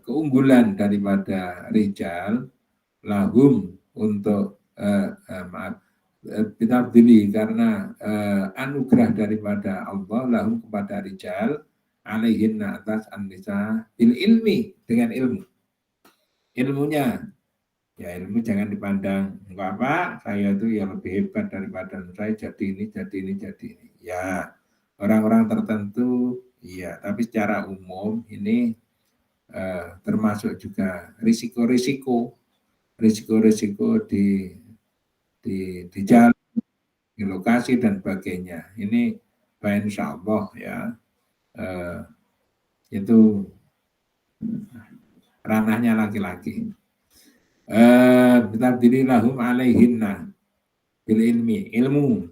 keunggulan daripada rijal, lahum untuk bitafdili, karena anugerah daripada Allah lahum kepada rijal, alaihinna atas an-nisa, bil ilmi, dengan ilmunya. Ya, ilmu jangan dipandang, enggak apa, saya itu yang lebih hebat daripada saya, jadi ini. Ya, orang-orang tertentu, iya, tapi secara umum ini termasuk juga risiko-risiko di jalan, di lokasi dan sebagainya. Ini insya Allah ya, itu ranahnya laki-laki. Bitafdili lahum alaihinna bil ilmu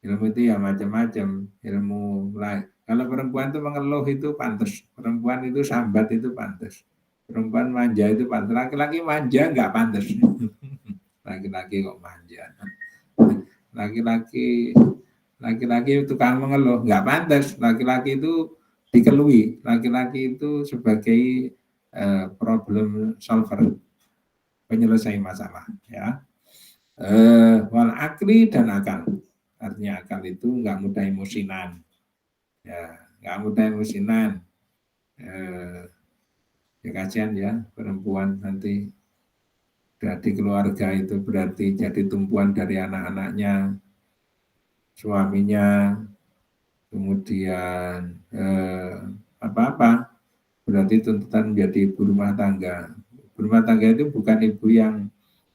itu ya macam-macam ilmu lain. Kalau perempuan itu mengeluh itu pantas, perempuan itu sambat itu pantas, perempuan manja itu pantas, laki-laki manja nggak pantas. Laki-laki kok manja, laki-laki tukang mengeluh nggak pantas, laki-laki itu dikeluhi, laki-laki itu sebagai problem solver, penyelesai masalah ya. Wal akli, dan akal, artinya akal itu nggak mudah emosinan ya, nggak mudah emosinan. Ya kasihan ya perempuan nanti di keluarga itu berarti jadi tumpuan dari anak-anaknya, suaminya, kemudian apa-apa, berarti tuntutan menjadi ibu rumah tangga. Rumah tangga itu bukan ibu yang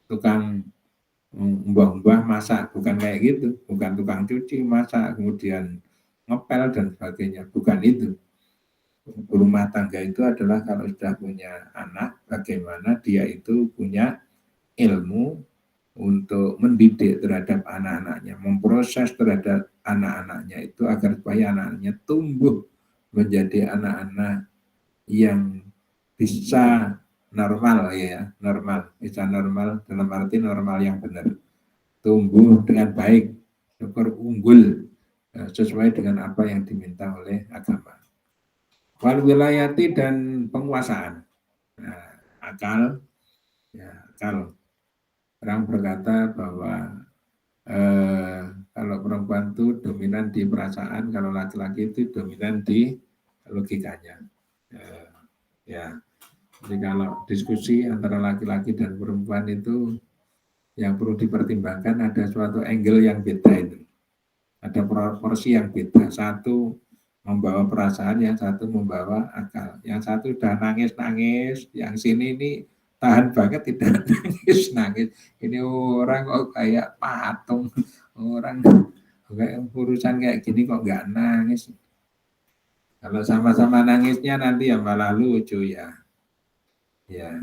tukang mbah-mbah masak, bukan kayak gitu, bukan tukang cuci, masak, kemudian ngepel dan sebagainya, bukan itu. Rumah tangga itu adalah kalau sudah punya anak, bagaimana dia itu punya ilmu untuk mendidik terhadap anak-anaknya, memproses terhadap anak-anaknya itu agar supaya anak-anaknya tumbuh menjadi anak-anak yang bisa normal ya, bisa normal dalam arti normal yang benar, tumbuh dengan baik, syukur unggul sesuai dengan apa yang diminta oleh agama. Wal wilayati, dan penguasaan. Nah, akal orang berkata bahwa kalau perempuan itu dominan di perasaan, kalau laki-laki itu dominan di logikanya. Ya, jadi kalau diskusi antara laki-laki dan perempuan itu Yang perlu dipertimbangkan ada suatu angle yang beda itu. Ada proporsi yang beda. Satu membawa perasaan, yang satu membawa akal. Yang satu udah nangis-nangis, yang sini ini tahan banget tidak nangis-nangis. Ini orang kok kayak patung, orang kayak urusan kayak gini kok nggak nangis. Kalau sama-sama nangisnya nanti ya malah lucu ya. Ya,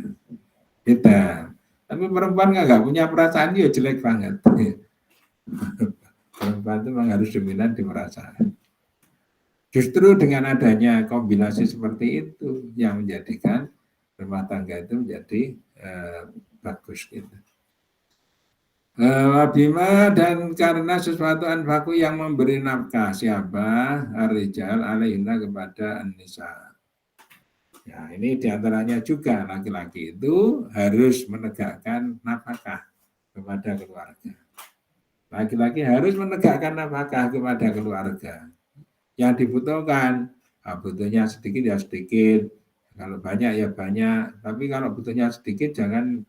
beda. Tapi perempuan nggak punya perasaan ya jelek banget. Perempuan itu memang harus dominan di perasaan. Justru dengan adanya kombinasi seperti itu yang menjadikan rumah tangga itu menjadi bagus gitu. Wabima dan karena sesuatu anfaku yang memberi nafkah siapa Ar-Rijal alaihina kepada An-Nisa. Ya ini diantaranya juga laki-laki itu harus menegakkan nafkah kepada keluarga. Laki-laki harus menegakkan nafkah kepada keluarga. Yang dibutuhkan, butuhnya sedikit ya sedikit, kalau banyak ya banyak, tapi kalau butuhnya sedikit jangan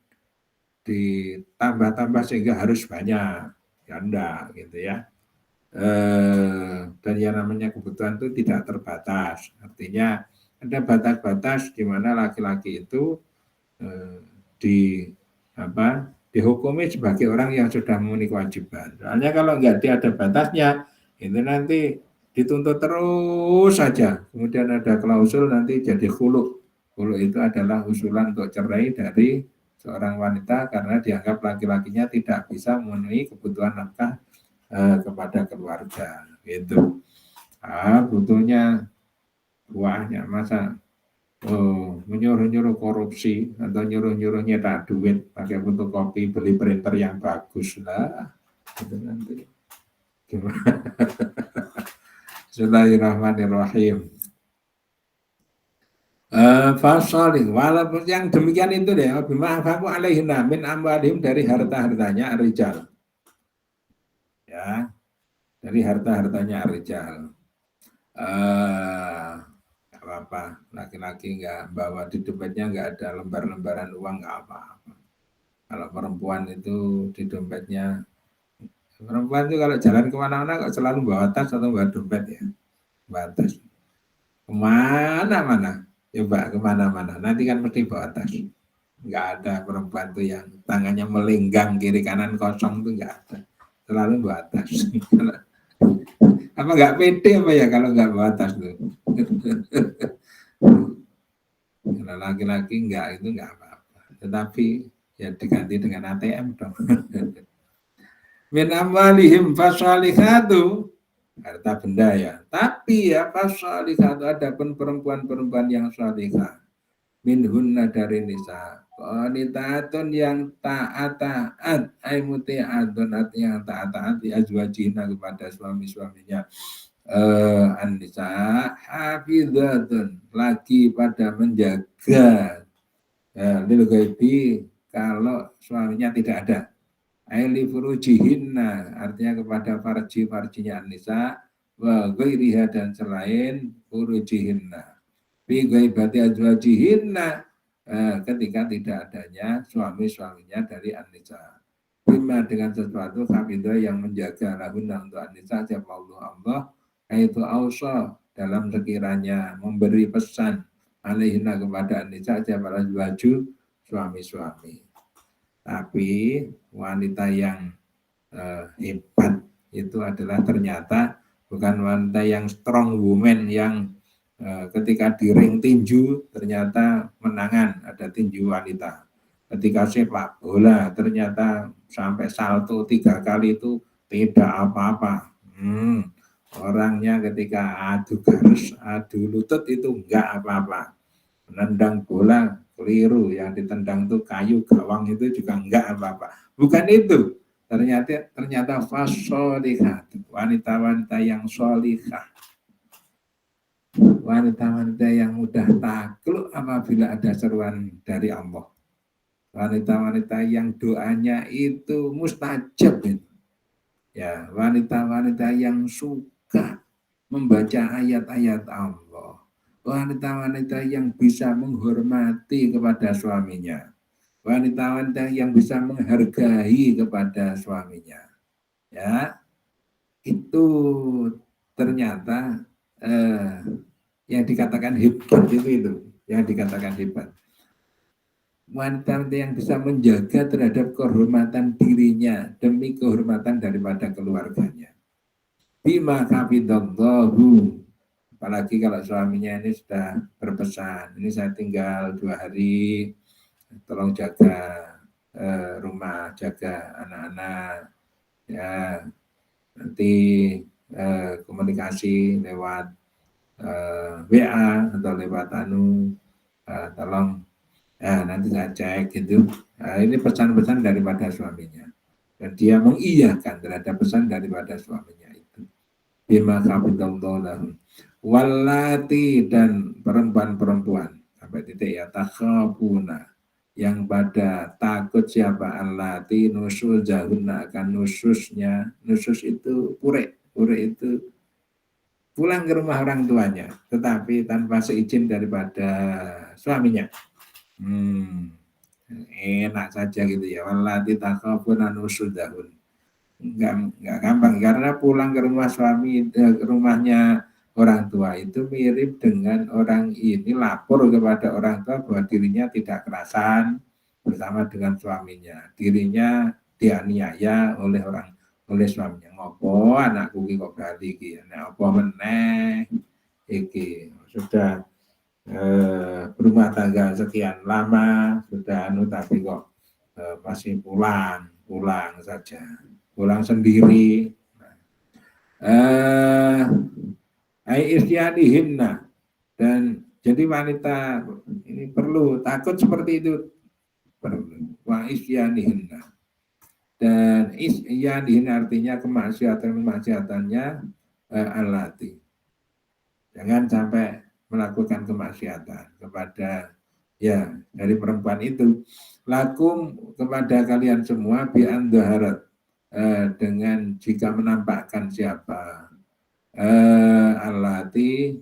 ditambah-tambah sehingga harus banyak, ya enggak gitu ya. Dan yang namanya kebutuhan itu tidak terbatas, artinya ada batas-batas di mana laki-laki itu dihukumi sebagai orang yang sudah memenuhi kewajiban. Soalnya kalau enggak ada batasnya, itu nanti dituntut terus saja. Kemudian ada klausul nanti jadi khulu. Khulu itu adalah usulan untuk cerai dari seorang wanita karena dianggap laki-lakinya tidak bisa memenuhi kebutuhan nafkah kepada keluarga. Gitu. Butuhnya buahnya masa menyuruh-nyuruh korupsi atau nyuruh-nyuruh nyetak duit pakai fotokopi beli printer yang bagus lah. Itu nanti gimana? Bismillahirrahmanirrahim. Fasolih, walaupun yang demikian itu deh, bima'afaku alaihina min amwalihim dari harta-hartanya Rijal. Ya, dari harta-hartanya Rijal. Gak apa-apa, laki-laki nggak bawa di dompetnya nggak ada lembar-lembaran uang nggak apa-apa. Kalau perempuan itu di dompetnya, perempuan itu kalau jalan kemana-mana kok selalu bawa tas atau bawa dompet ya, bawa tas. Kemana-mana, coba kemana-mana, nanti kan mesti bawa tas. Nggak ada perempuan tuh yang tangannya melenggang kiri kanan kosong tuh nggak ada, selalu bawa tas. Apa nggak pede apa ya kalau nggak bawa tas tuh? Kalau laki-laki nggak itu nggak apa-apa, tetapi ya diganti dengan ATM dong. Min amwalihim fasalihatu, harta benda ya. Tapi ya fasalihatu, ada pun perempuan-perempuan yang salihah. Minhunna dari nisa. Qanitatun yang taat-taat, ay muti'atun, yang taat-taat di azwajina kepada suami-suaminya. An-nisa hafizatun, lagi pada menjaga lil ghaibi kalau suaminya tidak ada. Aili furujihinna, artinya kepada farji-farjinya An-Nisa, wa ghairiha dan selain furujihinna. Fi ghaibati azwajihinna, ketika tidak adanya suami-suaminya dari An-Nisa. Bima dengan sesuatu kafidah yang menjaga lahunna untuk An-Nisa, siapa Allah, yaitu ausa dalam sekiranya memberi pesan alaihinna kepada An-Nisa, siapa azwaju suami-suami. Tapi wanita yang hebat itu adalah ternyata bukan wanita yang strong woman yang ketika di ring tinju ternyata menangan, ada tinju wanita. Ketika sepak bola ternyata sampai salto 3 kali itu tidak apa-apa. Orangnya ketika adu garis, adu lutut itu enggak apa-apa. Menendang bola keliru, yang ditendang tuh kayu gawang itu juga enggak apa-apa. Bukan itu. Ternyata fasolihah, wanita-wanita yang solihah, wanita-wanita yang mudah takluk apabila ada seruan dari Allah, wanita-wanita yang doanya itu mustajab. Ya, wanita-wanita yang suka membaca ayat-ayat Allah, wanita-wanita yang bisa menghormati kepada suaminya, wanita-wanita yang bisa menghargai kepada suaminya, ya, itu ternyata yang dikatakan hebat itu yang dikatakan hebat. Wanita yang bisa menjaga terhadap kehormatan dirinya demi kehormatan daripada keluarganya. Bima kafidallahu, apalagi kalau suaminya ini sudah berpesan, ini saya tinggal 2 hari, tolong jaga rumah, jaga anak-anak, ya, nanti komunikasi lewat WA atau lewat tolong nanti saya cek gitu. Ini pesan-pesan daripada suaminya, dan dia mengiyakan terhadap pesan daripada suaminya itu. Bima kafidallahu wallati, dan perempuan-perempuan sampai titik ya, takhafuna, yang pada takut siapa, allati nusuzahunna, akan nususnya. Nusus itu pure itu pulang ke rumah orang tuanya tetapi tanpa seizin daripada suaminya. Enak saja gitu ya, wallati takhafuna nusuzahun. Enggak gampang, karena pulang ke rumah suami, ke rumahnya orang tua itu mirip dengan orang ini lapor kepada orang tua bahwa dirinya tidak kerasan bersama dengan suaminya, dirinya dianiaya oleh suaminya. Ngopo anakku ki kok bali iki, nek apa meneh iki sudah berumah tangga sekian lama, sudah tapi kok masih pulang saja, pulang sendiri. Isyadihinna, dan jadi wanita ini perlu takut seperti itu, perlu. Wa isyadihinna, dan isyadihinna artinya kemaksiatannya alati, jangan sampai melakukan kemaksiatan kepada ya dari perempuan itu. Lakum, kepada kalian semua, bi'andaharat, dengan jika menampakkan siapa allati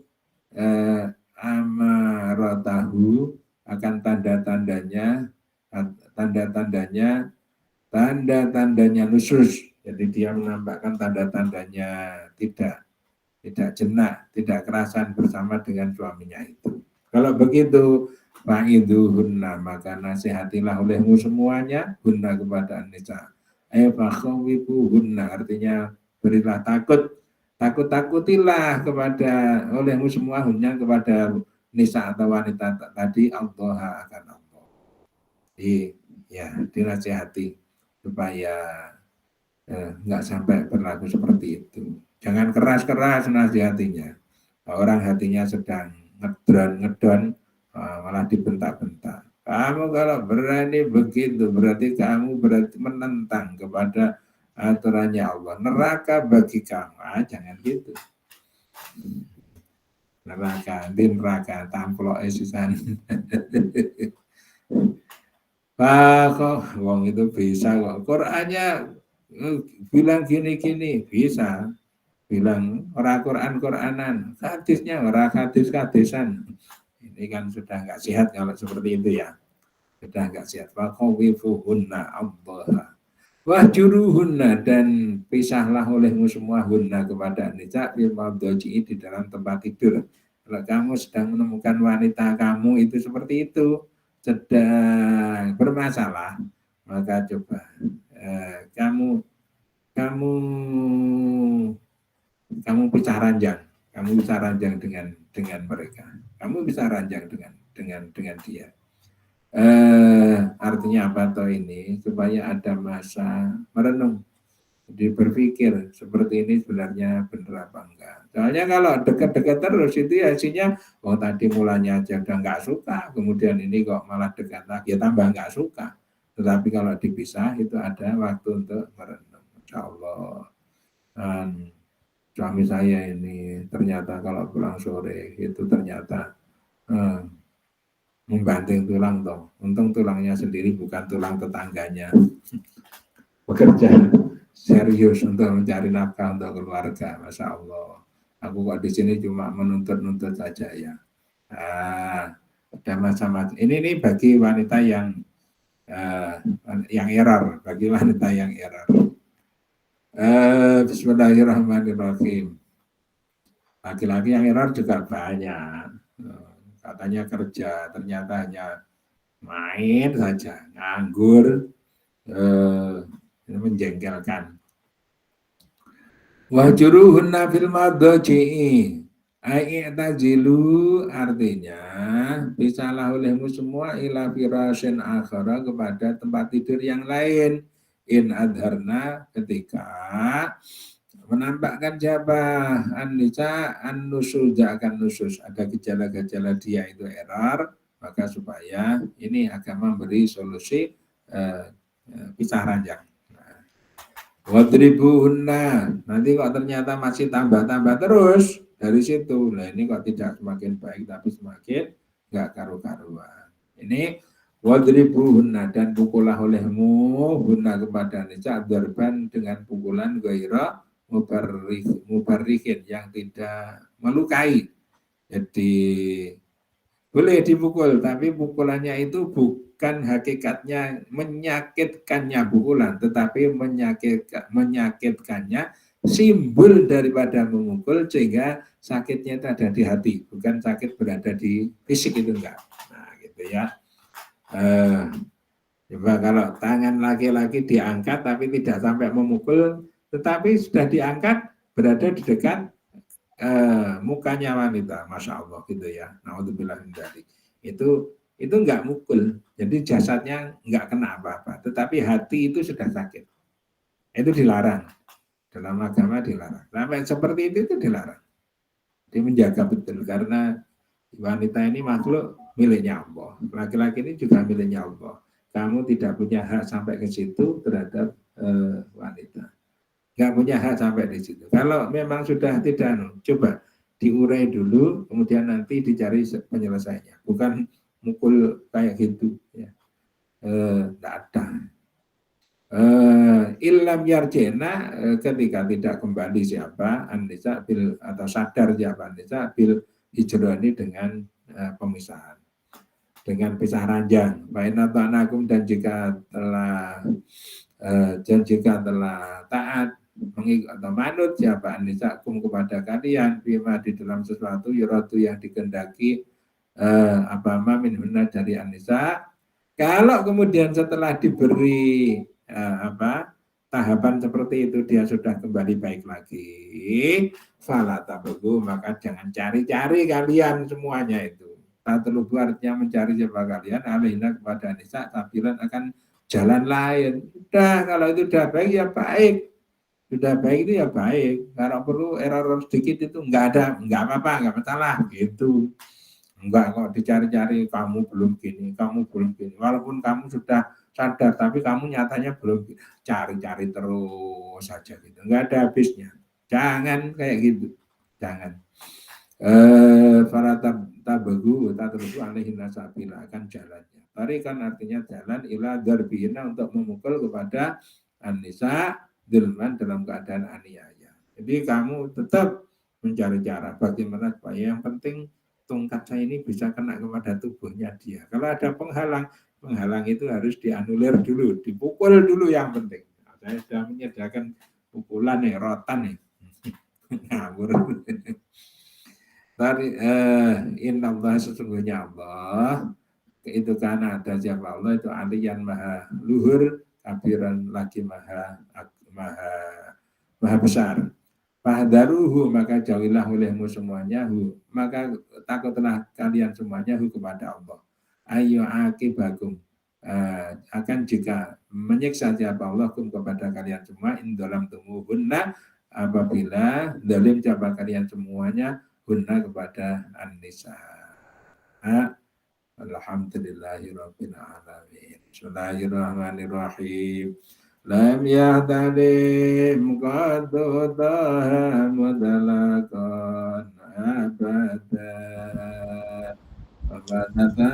amaratahu, akan tanda-tandanya nusus. Jadi dia menampakkan tanda-tandanya tidak jenak, tidak kerasan bersama dengan suaminya itu. Kalau begitu, fa'iduhunna, maka nasihatilah olehmu semuanya, hunna kepada nisa. Fakhawifuhunna, artinya berilah takutilah kepada olehmu semua, hunna kepada nisa atau wanita tadi, Allah akan Allah. Dinasihati supaya nggak sampai berlaku seperti itu. Jangan keras-keras nasihatinya. Orang hatinya sedang ngedon, malah dibentak-bentak. Kamu kalau berani begitu, berarti kamu menentang kepada aturannya Allah. Neraka bagi kamu. Jangan gitu. Neraka tamplok esisan. Kok wong itu bisa kok. Qur'annya bilang gini-gini, bisa. Bilang orang Qur'anan, hadisnya orang hadis-hadisan. Ini kan sudah nggak sehat kalau seperti itu ya. Sudah nggak sehat. Faqawifuhunna Allah. Wahjuruhunna, dan pisahlah olehmu semua hunna kepada nisa bil madji'i, di dalam tempat tidur. Kalau kamu sedang menemukan wanita kamu itu seperti itu, sedang bermasalah, maka coba kamu bisa ranjang dengan mereka. Kamu bisa ranjang dengan dia. Artinya apa toh ini? Supaya ada masa merenung, jadi berpikir seperti ini sebenarnya benar apa enggak. Soalnya kalau dekat-dekat terus itu ya hasilnya, tadi mulanya aja udah nggak suka, kemudian ini kok malah dekat lagi, ya tambah nggak suka. Tetapi kalau dipisah itu ada waktu untuk merenung. Insya Allah. Suami saya ini ternyata kalau pulang sore itu ternyata membanting tulang toh. Untung tulangnya sendiri bukan tulang tetangganya. Bekerja serius untuk mencari nafkah untuk keluarga. Masya Allah. Aku kok di sini cuma menuntut-nuntut saja ya. Ada macam-macam. Ini bagi wanita yang yang error, bagi wanita yang error. Bismillahirrahmanirrahim. Laki-laki yang error juga banyak. Katanya kerja, ternyata hanya main saja, nganggur, menjengkelkan. Wahjuruhunna fil madji'i. Ai'tazilu artinya bisalah olehmu semua ila firasyin akhara kepada tempat tidur yang lain. In adharna ketika menampakkan jabah an-nisa an-nusul akan nusus, ada gejala-gejala dia itu error, maka supaya ini agama beri solusi pisah ranjang. Wadribuhunna, nanti kok ternyata masih tambah-tambah terus dari situ. Nah ini kok tidak semakin baik tapi semakin enggak karu-karuan. Ini wadribuhunna, dan pukullah olehmu hunna kepada nisa darban dengan pukulan ghaira mubarrikin, yang tidak melukai. Jadi boleh dipukul, tapi pukulannya itu bukan hakikatnya menyakitkannya pukulan, tetapi menyakitkannya simbol daripada memukul, sehingga sakitnya itu ada di hati, bukan sakit berada di fisik, itu enggak. Nah gitu ya. Coba kalau tangan laki-laki diangkat tapi tidak sampai memukul, tetapi sudah diangkat berada di dekat mukanya wanita, masya Allah gitu ya. Naudzubillah min dzalik. Itu enggak mukul, jadi jasadnya enggak kena apa-apa, tetapi hati itu sudah sakit. Itu dilarang, dalam agama dilarang. Sampai seperti itu dilarang. Dia menjaga betul, karena wanita ini makhluk miliknya Allah, laki-laki ini juga miliknya Allah. Kamu tidak punya hak sampai ke situ terhadap wanita. Nggak punya hak sampai di situ. Kalau memang sudah tidak, coba diurai dulu, kemudian nanti dicari penyelesaiannya. Bukan mukul kayak gitu. Ya. Nggak ada. Ilham yarjena, ketika tidak kembali siapa an-nisa bil, atau sadar siapa an-nisa bil hijrani dengan pemisahan, dengan pisah ranjang. Bainatanakum, dan jika telah taat atau manut siapa anisakum kepada kalian bima di dalam sesuatu yuratu yang dikehendaki apa minhunna dari anisa. Kalau kemudian setelah diberi tahapan seperti itu dia sudah kembali baik lagi, fala tabugu, maka jangan cari-cari kalian semuanya itu. Tatlubu artinya mencari siapa kalian alaihna kepada anisa tabilan akan jalan lain. Udah, kalau itu udah baik ya baik. Sudah baik itu ya baik. Kalau perlu error sedikit itu enggak apa-apa, enggak masalah gitu. Enggak kok dicari-cari, kamu belum gini. Walaupun kamu sudah sadar, tapi kamu nyatanya belum cari-cari terus saja gitu. Enggak ada habisnya. Jangan kayak gitu. Jangan. Para tabagu alaihin nasabila, akan jalannya. Tarikan artinya jalan, ila darbina, untuk memukul kepada an-nisa zulman, dalam keadaan aniaya. Jadi kamu tetap mencari cara bagaimana supaya yang penting tongkat saya ini bisa kena kepada tubuhnya dia. Kalau ada penghalang itu harus dianulir dulu, dipukul dulu yang penting. Nah, saya sudah menyediakan pukulan nih, rotan nih. Ngawur. Tadi inna Allah, sesungguhnya Allah itu karena ada siapa Allah itu aliyan maha luhur, kabiran lagi maha besar. Fahdaruhu, maka jauhilah olehmu semuanya maka takutlah kalian semuanya kepada Allah. Ayo akibakum, akan jika menyiksa siapa Allah kepada kalian semua, in dalam tumuhunna, apabila dalim siapa kalian semuanya hunna kepada an-nisa. Alhamdulillahirabbil alamin. Bismillahirrahmanirrahim. Lam yahtalim qaddaha mudalakan abada abadata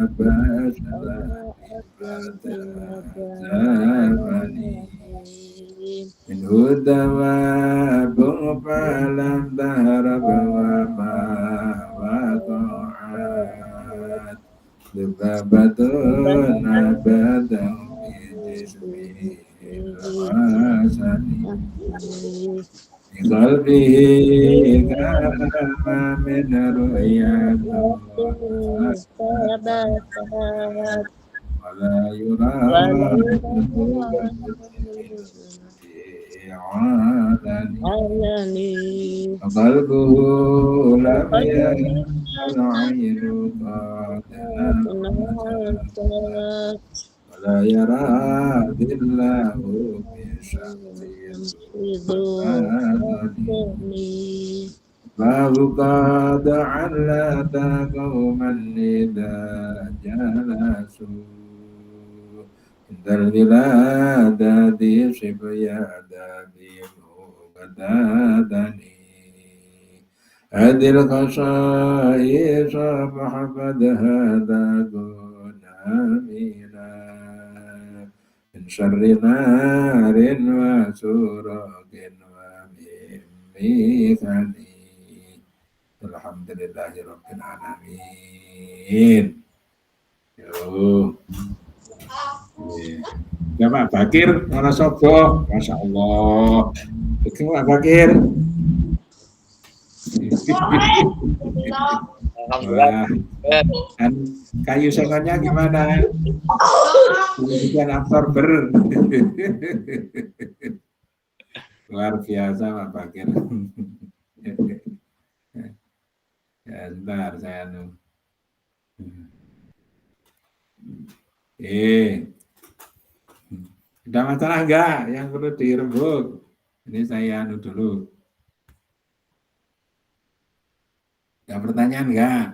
abasala ibadazamani min hudawa bu'falam dahara bawa ma wa ta'at Dibabatun abadan bijismihil hasani Qalbihi kama min ru'yatul wala yuradu alani qalbuhu lam ya'la'ilu wala yaradillahu bisyamsi Babu qada ala qauman idza jalasu indal biladati sibyada bimuqadadani adil qasai sabahbad hada gunamina min syarri narin wa suraqin wa mimikani Alhamdulillahirabbil alamin. Yo. Ya Pak Bakir, ana sapa? Masyaallah. Iki Pak Bakir. Alhamdulillah. Dan kayu sengonnya gimana? Bukan absorber. Luar biasa Pak Bakir. Ya, sebentar saya ada masalah enggak yang perlu dirembuk? Ini saya dulu. Ada pertanyaan enggak?